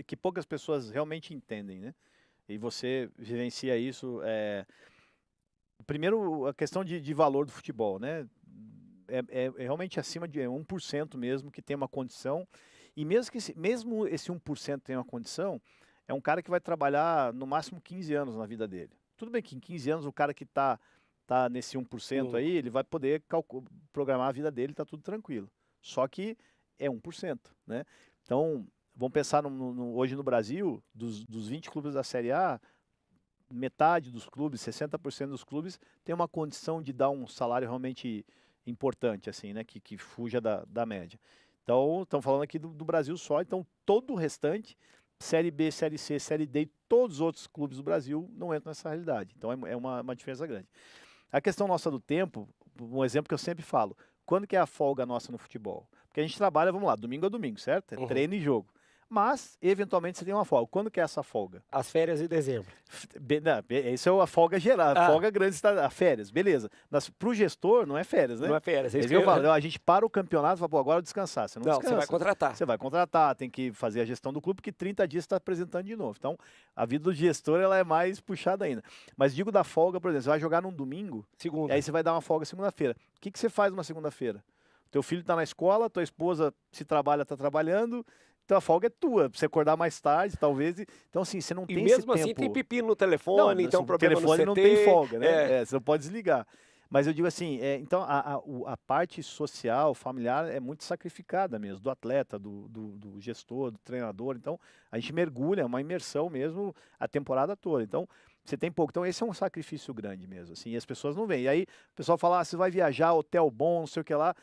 que poucas pessoas realmente entendem, né? E você vivencia isso. Primeiro, a questão de valor do futebol, né? É realmente acima de 1% mesmo que tem uma condição. E mesmo esse 1% tenha uma condição, é um cara que vai trabalhar no máximo 15 anos na vida dele. Tudo bem que em 15 anos o cara que está nesse 1% aí, ele vai poder programar a vida dele, está tudo tranquilo. Só que é 1%, né? Então, vamos pensar hoje no Brasil, dos 20 clubes da Série A, metade dos clubes, 60% dos clubes, tem uma condição de dar um salário realmente importante, assim, né? Que fuja da média. Então, estamos falando aqui do Brasil só, então todo o restante, Série B, Série C, Série D, todos os outros clubes do Brasil não entram nessa realidade. Então é uma diferença grande. A questão nossa do tempo, um exemplo que eu sempre falo, quando que é a folga nossa no futebol? Porque a gente trabalha, vamos lá, domingo a domingo, certo? É treino e jogo. Mas, eventualmente, você tem uma folga. Quando que é essa folga? As férias em dezembro. Isso é a folga geral, a folga grande, a férias, beleza. Mas pro gestor não é férias, né? Não é férias. É isso que eu falo, a gente para o campeonato e fala, pô, agora eu descansar. Você não Não, descansa. você vai contratar. Você vai contratar, tem que fazer a gestão do clube, porque 30 dias você está apresentando de novo. Então, a vida do gestor ela é mais puxada ainda. Mas digo da folga, por exemplo, você vai jogar num domingo, Segunda. e aí você vai dar uma folga segunda-feira. O que você faz numa segunda-feira? Teu filho está na escola, tua esposa se trabalha, está trabalhando, então a folga é tua, pra você acordar mais tarde, talvez. Então, assim, você não tem esse tempo. E mesmo assim tem pepino no telefone, então o problema telefone no CT. não tem folga, né? Você não pode desligar. Mas eu digo assim, então a parte social, familiar é muito sacrificada mesmo, do atleta, do gestor, do treinador. Então, a gente mergulha, é uma imersão mesmo a temporada toda. Então, você tem pouco. Então, esse é um sacrifício grande mesmo, assim, e as pessoas não veem. E aí, o pessoal fala, você vai viajar, hotel bom, não sei o que lá.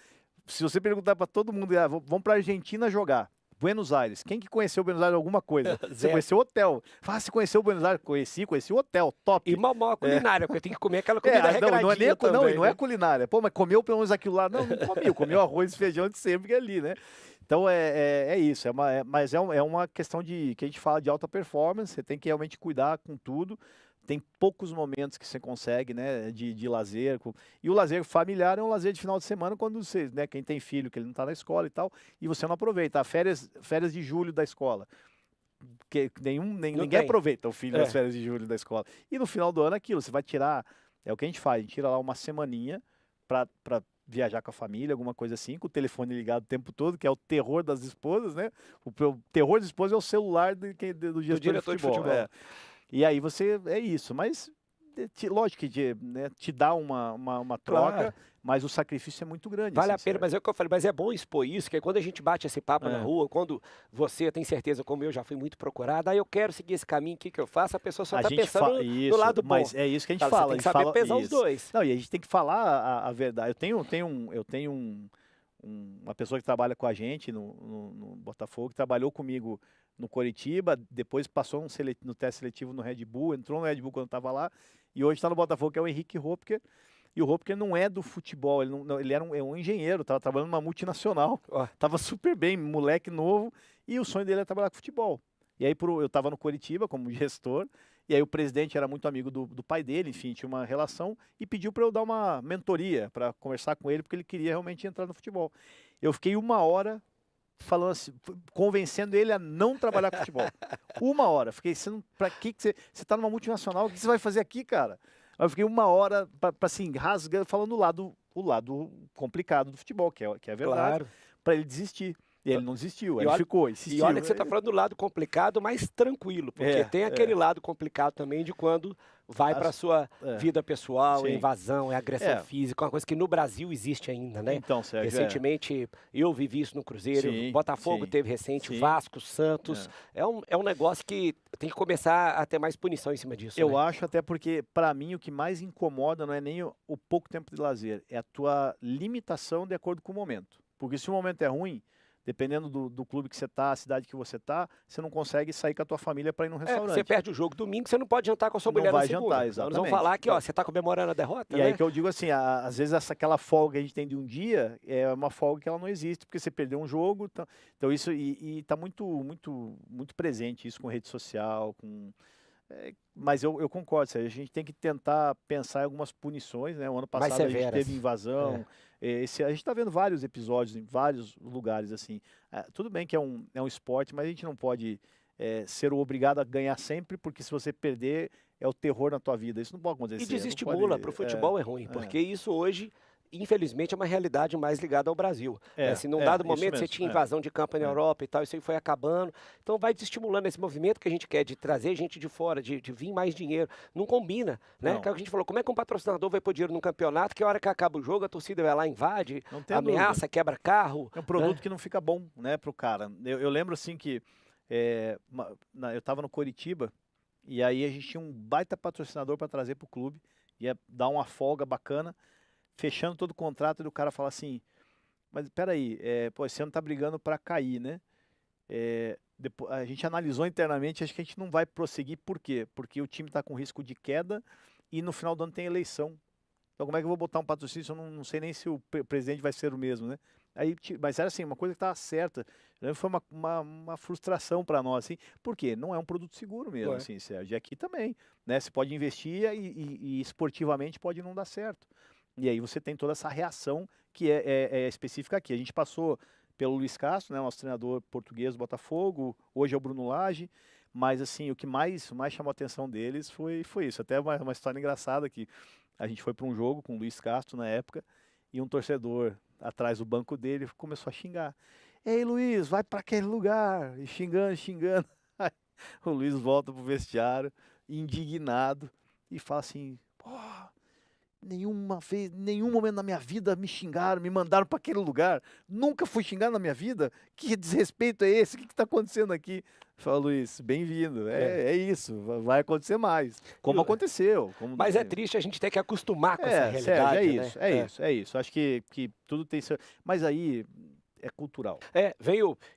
Se você perguntar para todo mundo, vamos para a Argentina jogar. Buenos Aires. Quem que conheceu Buenos Aires alguma coisa? Você conheceu o hotel. Fala, você conheceu Buenos Aires? Conheci o hotel, top. E mal a culinária, porque tem que comer aquela comida regradinha também, não é culinária. Pô, mas comeu pelo menos aquilo lá? Não comeu arroz e feijão de sempre que é ali, né? Então é isso, mas é uma questão que a gente fala de alta performance, você tem que realmente cuidar com tudo. Tem poucos momentos que você consegue, né, de lazer. E o lazer familiar é um lazer de final de semana quando você, né, quem tem filho, que ele não está na escola e tal, e você não aproveita. Férias de julho da escola. Que ninguém aproveita o filho das férias de julho da escola. E no final do ano aquilo, você vai tirar, é o que a gente faz, a gente tira lá uma semaninha para viajar com a família, alguma coisa assim, com o telefone ligado o tempo todo, que é o terror das esposas, né? O terror das esposas é o celular do gestor de futebol. E aí é isso, mas lógico que né, te dá uma troca, claro. Mas o sacrifício é muito grande. Vale a pena, mas é o que eu falei, mas é bom expor isso, que quando a gente bate esse papo na rua, quando você tem certeza, como eu já fui muito procurado, eu quero seguir esse caminho, o que eu faço? A pessoa só está pensando no lado bom. Mas é isso que a gente fala. Você tem que saber pesar os dois. Não, e a gente tem que falar a verdade. Eu tenho uma pessoa que trabalha com a gente no Botafogo, que trabalhou comigo no Coritiba, depois passou no teste seletivo no Red Bull, entrou no Red Bull quando estava lá, e hoje está no Botafogo, que é o Henrique Hopker. E o Hopker não é do futebol, ele era um engenheiro, estava trabalhando numa multinacional, estava super bem, moleque novo, e o sonho dele era trabalhar com futebol. E aí eu estava no Coritiba como gestor, e aí o presidente era muito amigo do pai dele, enfim, tinha uma relação, e pediu para eu dar uma mentoria, para conversar com ele, porque ele queria realmente entrar no futebol. Eu fiquei 1 hora falando assim, convencendo ele a não trabalhar com futebol. 1 hora. Fiquei, para que você está numa multinacional, o que você vai fazer aqui, cara? Eu fiquei 1 hora para assim, rasgando, falando o lado complicado do futebol, que é a verdade, para ele desistir. E ele não desistiu, ele ficou, insistiu. E olha que você está falando do lado complicado, mas tranquilo, porque tem aquele lado complicado também de quando vai para a sua vida pessoal, invasão, agressão física, uma coisa que no Brasil existe ainda, né? Então, Sérgio, recentemente eu vivi isso no Cruzeiro, Botafogo teve recente, Vasco, Santos. É um negócio que tem que começar a ter mais punição em cima disso. Eu acho até porque, para mim, o que mais incomoda não é nem o pouco tempo de lazer, é a tua limitação de acordo com o momento. Porque se o momento é ruim, dependendo do clube que você está, a cidade que você está, você não consegue sair com a tua família para ir num restaurante. Você perde o jogo domingo, você não pode jantar com a sua mulher na segunda. Não vai jantar, exatamente. Nós vamos falar que você está comemorando a derrota, E aí que eu digo assim, às vezes aquela folga que a gente tem de um dia, é uma folga que ela não existe, porque você perdeu um jogo. Então isso, e está muito, muito, muito presente isso com rede social, mas eu concordo, Sérgio, a gente tem que tentar pensar em algumas punições, né? O ano passado a gente teve invasão, a gente está vendo vários episódios em vários lugares, assim. Tudo bem que é um esporte, mas a gente não pode ser obrigado a ganhar sempre, porque se você perder, é o terror na tua vida. Isso não pode acontecer. E desestimula, para o futebol é ruim, porque isso hoje... Infelizmente, é uma realidade mais ligada ao Brasil. Se num dado momento você tinha invasão de campo na Europa e tal, isso aí foi acabando. Então vai desestimulando esse movimento que a gente quer de trazer gente de fora, de vir mais dinheiro. Não combina, né? Que a gente falou, como é que um patrocinador vai pôr dinheiro num campeonato que a hora que acaba o jogo a torcida vai lá, invade, ameaça, quebra carro. É um produto que não fica bom, né, pro cara. Eu lembro assim que eu estava no Coritiba e aí a gente tinha um baita patrocinador para trazer pro clube, ia dar uma folga bacana, fechando todo o contrato, e o cara fala assim, mas peraí, esse ano tá brigando para cair, né? Depois, a gente analisou internamente, acho que a gente não vai prosseguir, por quê? Porque o time está com risco de queda e no final do ano tem eleição. Então como é que eu vou botar um patrocínio se eu não sei nem se o presidente vai ser o mesmo, né? Aí, mas era assim, uma coisa que estava certa. Foi uma frustração para nós, assim, porque não é um produto seguro mesmo, Ué. assim, Sérgio. E aqui também, né? Você pode investir e esportivamente pode não dar certo. E aí você tem toda essa reação que é específica aqui. A gente passou pelo Luiz Castro, né, nosso treinador português do Botafogo, hoje é o Bruno Lage, mas assim, o que mais chamou a atenção deles foi isso. Até uma história engraçada que a gente foi para um jogo com o Luiz Castro na época e um torcedor atrás do banco dele começou a xingar. Ei, Luiz, vai para aquele lugar! E xingando, xingando. Aí, o Luiz volta pro vestiário, indignado, e fala assim: pô, nenhuma vez, nenhum momento na minha vida me xingaram, me mandaram para aquele lugar. Nunca fui xingado na minha vida. Que desrespeito é esse? O que está acontecendo aqui? Fala, Luiz, bem-vindo. É isso, vai acontecer mais. Como aconteceu. Mas é triste a gente ter que acostumar com essa Sérgio, realidade, né? é isso. Acho que tudo tem seu... Mas aí é cultural.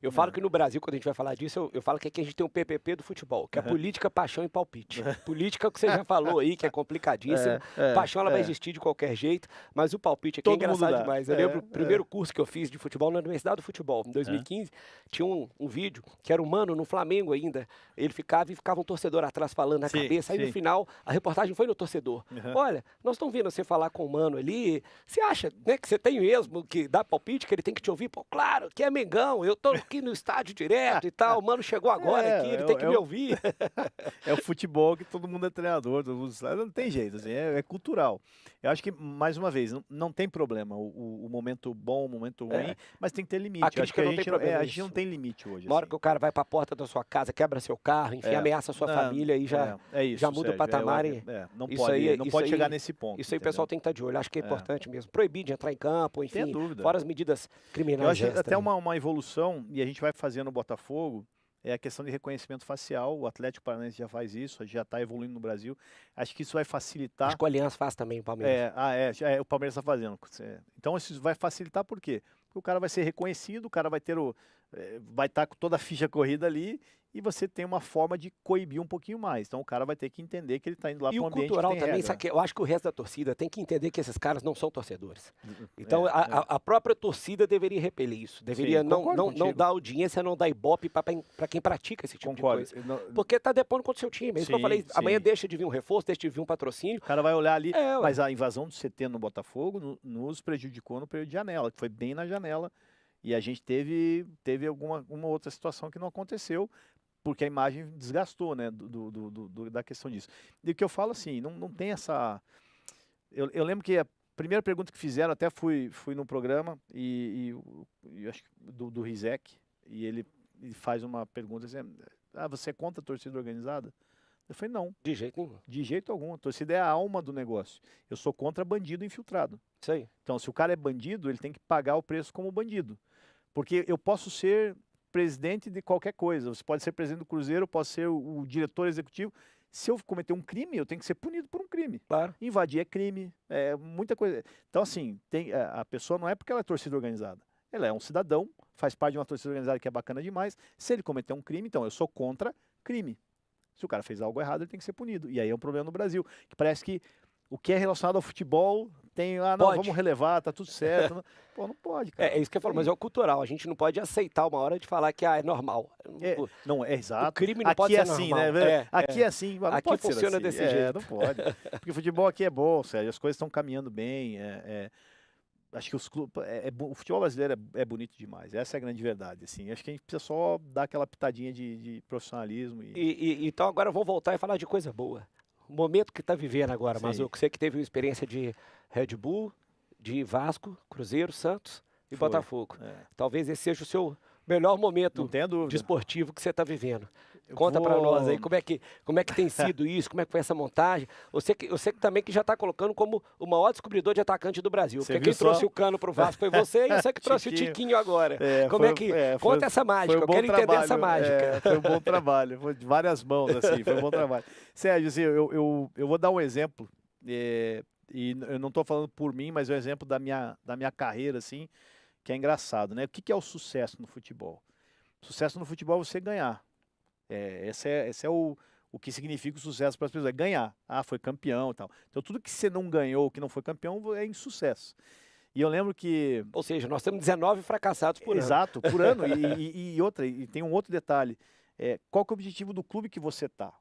Eu falo que no Brasil, quando a gente vai falar disso, eu falo que aqui a gente tem um PPP do futebol, que é política, paixão e palpite. Política, que você já falou aí, que é complicadíssimo. Paixão, ela vai existir de qualquer jeito, mas o palpite aqui é engraçado demais. Eu lembro o primeiro curso que eu fiz de futebol na Universidade do Futebol, em 2015, tinha um vídeo que era um mano no Flamengo ainda. Ele ficava um torcedor atrás falando na cabeça, aí no final a reportagem foi no torcedor. Olha, nós estamos vendo você falar com o mano ali, você acha, né, que você tem mesmo que dá palpite, que ele tem que te ouvir? Pô, claro, que é Mengão, eu tô aqui no estádio direto e tal, o mano chegou agora aqui, ele tem que me ouvir. É o futebol que todo mundo é treinador, todo mundo sabe, não tem jeito, assim, é cultural. Eu acho que, mais uma vez, não tem problema o momento bom, o momento ruim, mas tem que ter limite. A crítica não tem problema. A gente não tem limite hoje. Na hora que o cara vai pra porta da sua casa, quebra seu carro, enfim, ameaça a sua família e já muda o patamar. Não Isso pode chegar nesse ponto. Isso aí o pessoal tem que estar de olho, acho que é importante mesmo. Proibir de entrar em campo, enfim, dúvida. fora as medidas criminais. Eu acho até uma evolução, e a gente vai fazendo no Botafogo, é a questão de reconhecimento facial. O Atlético Paranaense já faz isso, já está evoluindo no Brasil. Acho que isso vai facilitar. Acho que o Aliança faz também, o Palmeiras. O Palmeiras está fazendo. Então isso vai facilitar por quê? Porque o cara vai ser reconhecido, o cara vai ter vai estar com toda a ficha corrida ali e você tem uma forma de coibir um pouquinho mais. Então o cara vai ter que entender que ele está indo lá para um ambiente cultural que tem também, regra. eu acho que o resto da torcida tem que entender que esses caras não são torcedores. Então a própria torcida deveria repelir isso. Deveria não dar audiência, não dar ibope para quem pratica esse tipo de coisa. Porque tá depondo contra o seu time. É isso que eu falei. Amanhã deixa de vir um reforço, deixa de vir um patrocínio. O cara vai olhar ali. Mas a invasão do CT no Botafogo nos prejudicou no período de janela, que foi bem na janela. E a gente teve uma outra situação que não aconteceu, porque a imagem desgastou, né, da questão disso. E o que eu falo assim, não tem essa... Eu lembro que a primeira pergunta que fizeram, até fui no programa, e acho que do Rizek, e ele faz uma pergunta assim, você é contra a torcida organizada? Eu falei, não. De jeito nenhum. De jeito algum. A torcida é a alma do negócio. Eu sou contra bandido infiltrado. Isso aí. Então, se o cara é bandido, ele tem que pagar o preço como bandido. Porque eu posso ser presidente de qualquer coisa. Você pode ser presidente do Cruzeiro, eu posso ser o diretor executivo. Se eu cometer um crime, eu tenho que ser punido por um crime. Claro. Invadir é crime, é muita coisa. Então, assim, a pessoa não é porque ela é torcida organizada. Ela é um cidadão, faz parte de uma torcida organizada que é bacana demais. Se ele cometer um crime, então eu sou contra crime. Se o cara fez algo errado, ele tem que ser punido. E aí é um problema no Brasil, que parece que o que é relacionado ao futebol tem, vamos relevar, tá tudo certo. Pô, não pode, cara. É isso que eu falo, mas é o cultural. A gente não pode aceitar uma hora de falar que é normal. Não, é exato. O crime não pode ser assim, normal. Né? Aqui é assim, mas não aqui pode funciona ser assim. desse jeito. Não pode. Porque o futebol aqui é bom, Sérgio, as coisas estão caminhando bem. Acho que os clubes, o futebol brasileiro é bonito demais. Essa é a grande verdade. Assim. Acho que a gente precisa só dar aquela pitadinha de profissionalismo. Então agora vamos voltar e falar de coisa boa. O momento que está vivendo agora, mas eu sei que teve uma experiência de Red Bull, de Vasco, Cruzeiro, Santos e Botafogo. Talvez esse seja o seu melhor momento desportivo que você está vivendo. Conta para nós aí como é que tem sido isso, como é que foi essa montagem. Eu sei que também que já está colocando como o maior descobridor de atacante do Brasil. Porque quem trouxe o Cano para o Vasco foi você e você que trouxe o Tiquinho agora. Conta essa mágica, eu quero entender essa mágica. Foi um bom trabalho, foi de várias mãos, assim, foi um bom trabalho. Sérgio, assim, eu vou dar um exemplo, e eu não estou falando por mim, mas é um exemplo da minha carreira, assim, que é engraçado, né? O que é o sucesso no futebol? Sucesso no futebol é você ganhar. Esse é o que significa o sucesso para as pessoas, é ganhar. Foi campeão e tal. Então tudo que você não ganhou, que não foi campeão, é insucesso. E eu lembro que... Ou seja, nós temos 19 fracassados por ano. Exato, por ano. E tem um outro detalhe. Qual que é o objetivo do clube que você tá?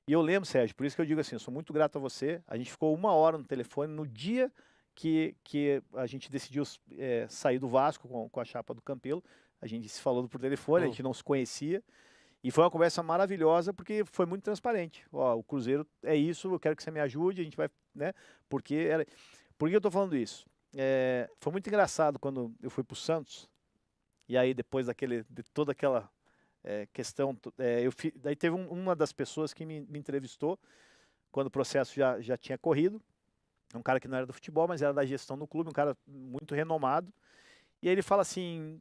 E eu lembro, Sérgio, por isso que eu digo assim, eu sou muito grato a você. A gente ficou 1 hora no telefone no dia que a gente decidiu sair do Vasco com a chapa do Campelo. A gente se falou por telefone, a gente não se conhecia. E foi uma conversa maravilhosa porque foi muito transparente. Ó, o Cruzeiro é isso, eu quero que você me ajude, a gente vai, né? Por que eu tô falando isso? Foi muito engraçado quando eu fui pro Santos. E aí depois de toda aquela questão, daí teve uma das pessoas que me entrevistou quando o processo já tinha corrido. Um cara que não era do futebol, mas era da gestão do clube, um cara muito renomado. E aí ele fala assim: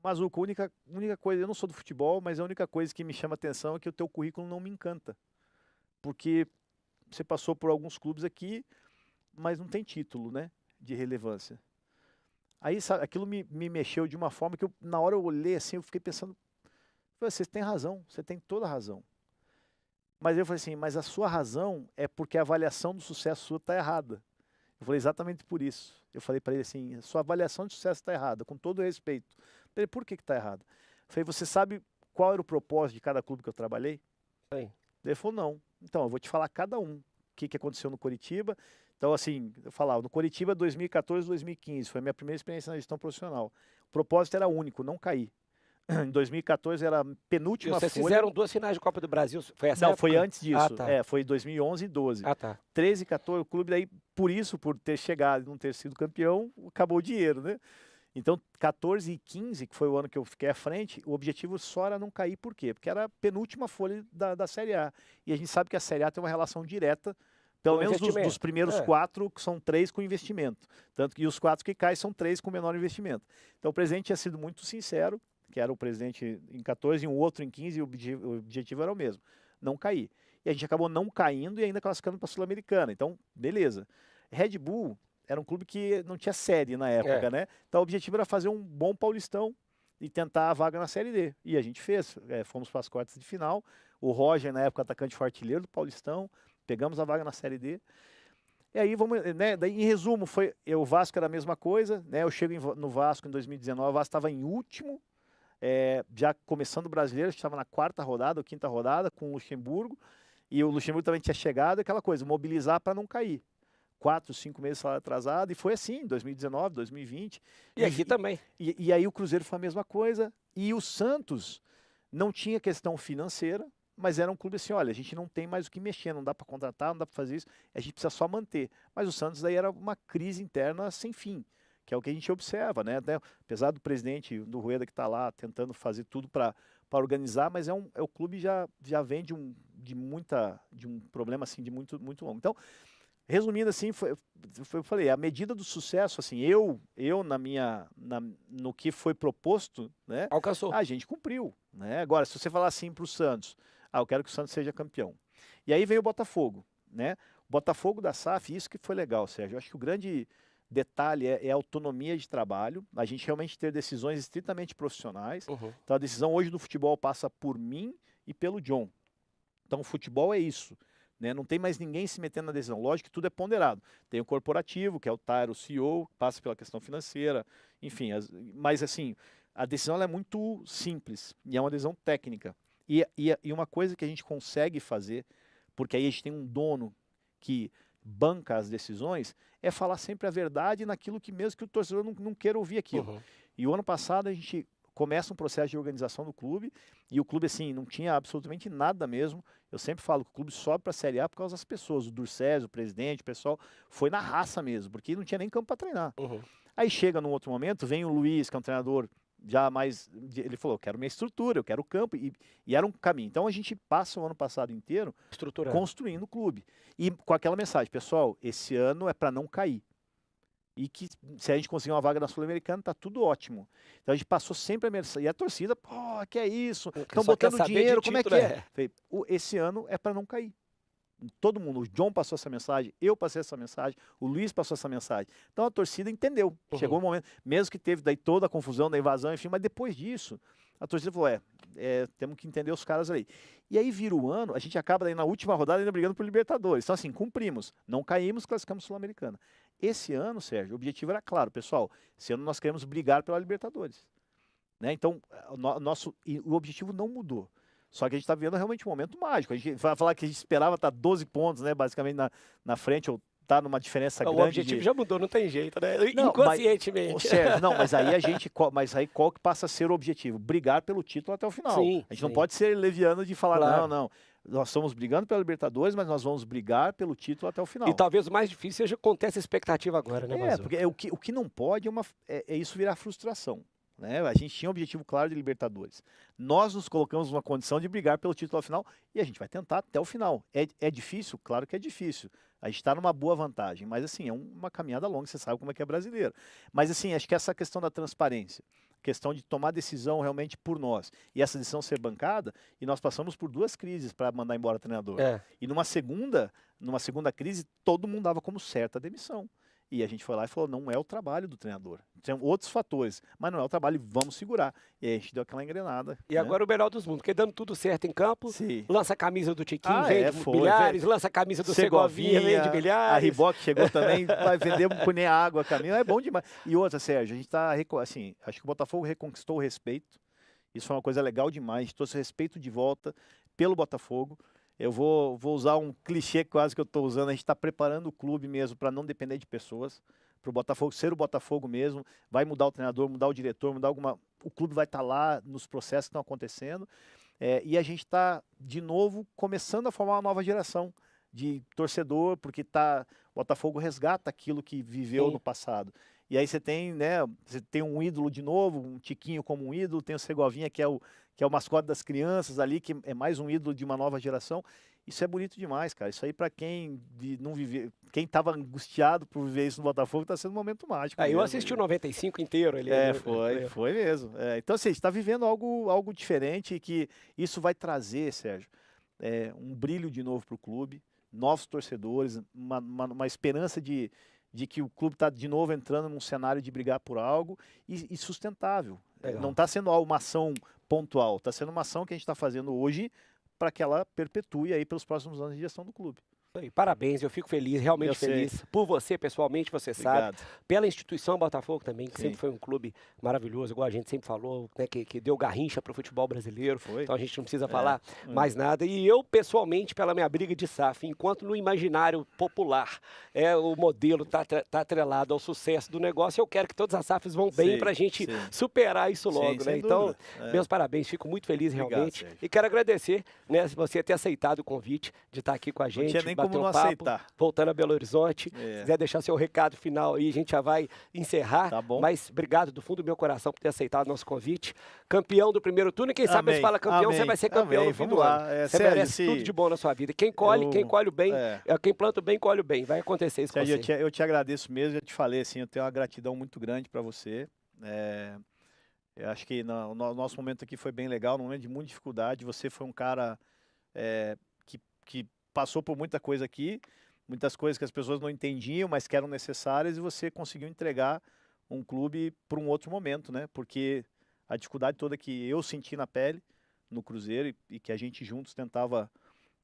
Mazuco, a única coisa, eu não sou do futebol, mas a única coisa que me chama atenção é que o teu currículo não me encanta. Porque você passou por alguns clubes aqui, mas não tem título, né, de relevância. Aí sabe, aquilo me mexeu de uma forma que na hora eu olhei assim, eu fiquei pensando, você tem razão, você tem toda a razão. Mas eu falei assim, mas a sua razão é porque a avaliação do sucesso sua está errada. Eu falei exatamente por isso. Eu falei para ele assim, a sua avaliação de sucesso está errada, com todo o respeito. Eu falei, por que está errada? Eu falei, você sabe qual era o propósito de cada clube que eu trabalhei? Sim. Ele falou, não. Então, eu vou te falar cada um. O que aconteceu no Coritiba. Então, assim, eu falava, no Coritiba 2014, 2015, foi a minha primeira experiência na gestão profissional. O propósito era único, não cair. Em 2014 era a penúltima vocês folha. fizeram 2 finais de Copa do Brasil, foi essa Não, época? foi antes disso. Ah, tá. Foi 2011 e 12. Ah, tá. 13, 14, o clube daí, por ter chegado e não ter sido campeão, acabou o dinheiro, né? Então, 14 e 15, que foi o ano que eu fiquei à frente, o objetivo só era não cair, por quê? Porque era a penúltima folha da Série A. E a gente sabe que a Série A tem uma relação direta, pelo menos dos primeiros 4, que são 3 com investimento. Tanto que os 4 que caem são 3 com menor investimento. Então, o presidente tinha sido muito sincero, que era o presidente em 14 e um outro em 15, e o objetivo era o mesmo, não cair. E a gente acabou não caindo e ainda classificando para a Sul-Americana. Então, beleza. Red Bull era um clube que não tinha sede na época, né? Então, o objetivo era fazer um bom Paulistão e tentar a vaga na Série D. E a gente fez. Fomos para as quartas de final. O Roger, na época, atacante artilheiro do Paulistão. Pegamos a vaga na Série D. E aí, né? Daí, em resumo, o Vasco era a mesma coisa, né? Eu chego no Vasco em 2019, o Vasco estava em último. Já começando o brasileiro, estava na 4ª rodada ou 5ª rodada com o Luxemburgo, e o Luxemburgo também tinha chegado, aquela coisa, mobilizar para não cair. 4, 5 meses de salário atrasado, e foi assim, 2019, 2020. E aqui também. E aí o Cruzeiro foi a mesma coisa, e o Santos não tinha questão financeira, mas era um clube assim, olha, a gente não tem mais o que mexer, não dá para contratar, não dá para fazer isso, a gente precisa só manter. Mas o Santos daí era uma crise interna sem fim, que é o que a gente observa, né? Apesar do presidente do Rueda que está lá tentando fazer tudo para organizar, mas o clube já vem de um problema assim de muito longo. Então, resumindo assim, eu falei, a medida do sucesso, assim, eu no que foi proposto, né? Alcançou. A gente cumpriu, né? Agora, se você falar assim para o Santos, eu quero que o Santos seja campeão. E aí vem o Botafogo, né? O Botafogo da SAF, isso que foi legal, Sérgio. Eu acho que o grande detalhe é a autonomia de trabalho, a gente realmente ter decisões estritamente profissionais. Então a decisão hoje do futebol passa por mim e pelo John. Então o futebol é isso, né? Não tem mais ninguém se metendo na decisão. Lógico que tudo é ponderado. Tem o corporativo, que é o Tyro, o CEO, passa pela questão financeira, enfim. Mas assim, a decisão ela é muito simples e é uma decisão técnica. E uma coisa que a gente consegue fazer, porque aí a gente tem um dono que banca as decisões, é falar sempre a verdade naquilo que mesmo que o torcedor não queira ouvir aquilo. E o ano passado a gente começa um processo de organização do clube, e o clube assim, não tinha absolutamente nada mesmo. Eu sempre falo que o clube sobe para a Série A por causa das pessoas, o Durcésio, o presidente, o pessoal, foi na raça mesmo, porque não tinha nem campo para treinar. Aí chega num outro momento, vem o Luiz, que é um treinador já mais, ele falou, eu quero minha estrutura, eu quero o campo, e era um caminho. Então a gente passa o ano passado inteiro construindo o clube. E com aquela mensagem, pessoal, esse ano é para não cair. E que se a gente conseguir uma vaga na Sul-Americana, tá tudo ótimo. Então a gente passou sempre a mensagem. E a torcida, pô, que é isso? Estão botando dinheiro, como título, é que é? Falei, esse ano é para não cair. Todo mundo, o John passou essa mensagem, eu passei essa mensagem, o Luiz passou essa mensagem. Então a torcida entendeu. Chegou um momento, mesmo que teve daí toda a confusão da invasão, enfim, mas depois disso, a torcida falou, temos que entender os caras ali. E aí vira o ano, a gente acaba daí na última rodada ainda brigando por Libertadores. Então assim, cumprimos, não caímos, classificamos Sul-Americana. Esse ano, Sérgio, o objetivo era claro, pessoal, esse ano nós queremos brigar pela Libertadores. Né? Então, o objetivo não mudou. Só que a gente está vivendo realmente um momento mágico. A gente vai falar que a gente esperava estar 12 pontos, né, basicamente na frente, ou estar numa diferença grande. O objetivo já mudou, não tem jeito, né? Não, Inconscientemente. Sérgio, não, mas aí qual que passa a ser o objetivo? Brigar pelo título até o final. Sim, a gente não sim. pode ser leviano de falar, Claro. não, nós estamos brigando pela Libertadores, mas nós vamos brigar pelo título até o final. E talvez o mais difícil seja conter essa expectativa agora, né, Mazu? Porque o que não pode é isso virar frustração. Né? A gente tinha um objetivo claro de Libertadores. Nós nos colocamos numa condição de brigar pelo título ao final e a gente vai tentar até o final. É difícil? Claro que é difícil. A gente está numa boa vantagem, mas assim, é uma caminhada longa, você sabe como é que é brasileiro. Mas assim, acho que essa questão da transparência, questão de tomar decisão realmente por nós, e essa decisão ser bancada, e nós passamos por 2 crises para mandar embora o treinador. E numa segunda crise, todo mundo dava como certa a demissão. E a gente foi lá e falou, não é o trabalho do treinador. Tem outros fatores, mas não é o trabalho, vamos segurar. E aí a gente deu aquela engrenada. E agora o melhor dos mundos, porque dando tudo certo em campo, Sim. lança a camisa do Tiquinho, vende milhares, lança a camisa do Segovinha, vende milhares. A Reebok chegou também, vai vender por nem água a caminho, é bom demais. E outra, Sérgio, a gente tá, assim, acho que o Botafogo reconquistou o respeito. Isso foi uma coisa legal demais, a gente trouxe respeito de volta pelo Botafogo. Eu vou usar um clichê quase que eu estou usando, a gente está preparando o clube mesmo para não depender de pessoas, para o Botafogo ser o Botafogo mesmo, vai mudar o treinador, mudar o diretor, o clube vai estar lá nos processos que estão acontecendo, e a gente está, de novo, começando a formar uma nova geração de torcedor, porque o Botafogo resgata aquilo que viveu no passado. E aí você tem um ídolo de novo, um Tiquinho como um ídolo, tem o Segovinha, que é o mascote das crianças ali, que é mais um ídolo de uma nova geração. Isso é bonito demais, cara. Isso aí para quem não viver, quem estava angustiado por viver isso no Botafogo, está sendo um momento mágico. Eu assisti o 95 inteiro ali. Foi mesmo. Então, assim, a gente está vivendo algo diferente e que isso vai trazer, Sérgio, um brilho de novo para o clube, novos torcedores, uma esperança de que o clube está de novo entrando num cenário de brigar por algo e sustentável. Legal. Não está sendo uma ação pontual, está sendo uma ação que a gente está fazendo hoje para que ela perpetue aí pelos próximos anos de gestão do clube. Parabéns, eu fico feliz, realmente feliz. Por você, pessoalmente, você Obrigado. sabe. Pela instituição Botafogo também, que Sim. sempre foi um clube maravilhoso, igual a gente sempre falou, né, que deu garrincha para o futebol brasileiro. Foi. Então a gente não precisa falar mais nada. E eu, pessoalmente, pela minha briga de SAF, enquanto no imaginário popular o modelo está atrelado ao sucesso do negócio, eu quero que todas as SAFs vão bem para a gente superar isso logo. Né? Então, meus parabéns, fico muito feliz realmente. Sérgio. E quero agradecer, né, você ter aceitado o convite de estar aqui com a gente. Não tinha nem como não aceitar. Voltando a Belo Horizonte, se quiser deixar seu recado final aí, a gente já vai encerrar. Tá bom. Mas obrigado do fundo do meu coração por ter aceitado o nosso convite. Campeão do primeiro turno, e quem sabe você fala campeão, você vai ser campeão no fim do ano. Você merece tudo de bom na sua vida. Quem colhe o bem, quem planta o bem, colhe o bem. Vai acontecer isso com você. Eu te agradeço mesmo, eu te falei assim, eu tenho uma gratidão muito grande para você. Eu acho que o nosso momento aqui foi bem legal, num momento de muita dificuldade. Você foi um cara que passou por muita coisa aqui, muitas coisas que as pessoas não entendiam, mas que eram necessárias, e você conseguiu entregar um clube para um outro momento, né? Porque a dificuldade toda que eu senti na pele no Cruzeiro e que a gente juntos tentava,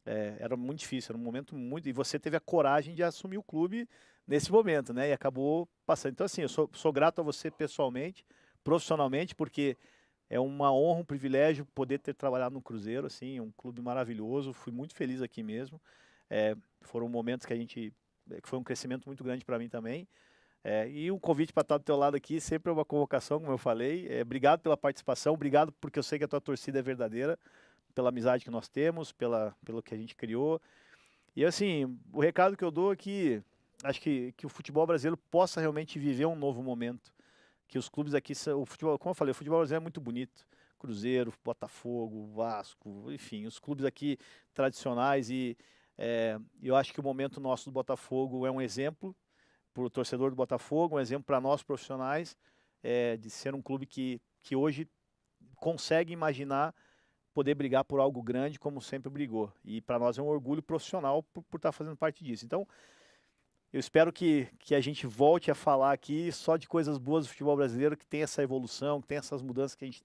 era muito difícil, era um momento muito... E você teve a coragem de assumir o clube nesse momento, né? E acabou passando. Então, assim, eu sou grato a você pessoalmente, profissionalmente, porque é uma honra, um privilégio poder ter trabalhado no Cruzeiro, assim, um clube maravilhoso. Fui muito feliz aqui mesmo. Foram momentos que foi um crescimento muito grande para mim também. E um convite para estar do teu lado aqui, sempre é uma convocação, como eu falei. Obrigado pela participação, obrigado porque eu sei que a tua torcida é verdadeira, pela amizade que nós temos, pelo que a gente criou. E assim, o recado que eu dou é que acho que o futebol brasileiro possa realmente viver um novo momento. Que os clubes aqui, o futebol, como eu falei, o futebol brasileiro é muito bonito. Cruzeiro, Botafogo, Vasco, enfim, os clubes aqui tradicionais. E eu acho que o momento nosso do Botafogo é um exemplo para o torcedor do Botafogo, um exemplo para nós profissionais, de ser um clube que hoje consegue imaginar poder brigar por algo grande como sempre brigou. E para nós é um orgulho profissional por estar fazendo parte disso. Então, eu espero que a gente volte a falar aqui só de coisas boas do futebol brasileiro, que tem essa evolução, que tem essas mudanças que a gente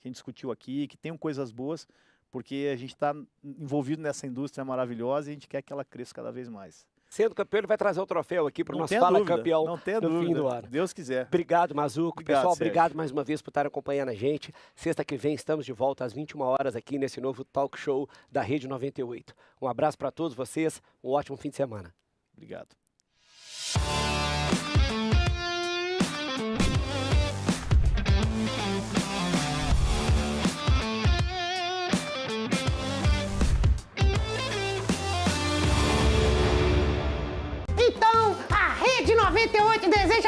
discutiu aqui, que tenham coisas boas, porque a gente está envolvido nessa indústria maravilhosa e a gente quer que ela cresça cada vez mais. Sendo campeão, ele vai trazer o troféu aqui para o Não nosso tenha Fala dúvida, Campeão não tenha no fim dúvida. do ano. Deus quiser. Obrigado, Mazuco. Obrigado, Pessoal, Sérgio. obrigado mais uma vez por estarem acompanhando a gente. Sexta que vem estamos de volta às 21 horas aqui nesse novo talk show da Rede 98. Um abraço para todos vocês, um ótimo fim de semana. Obrigado. Então, a Rede 98 deseja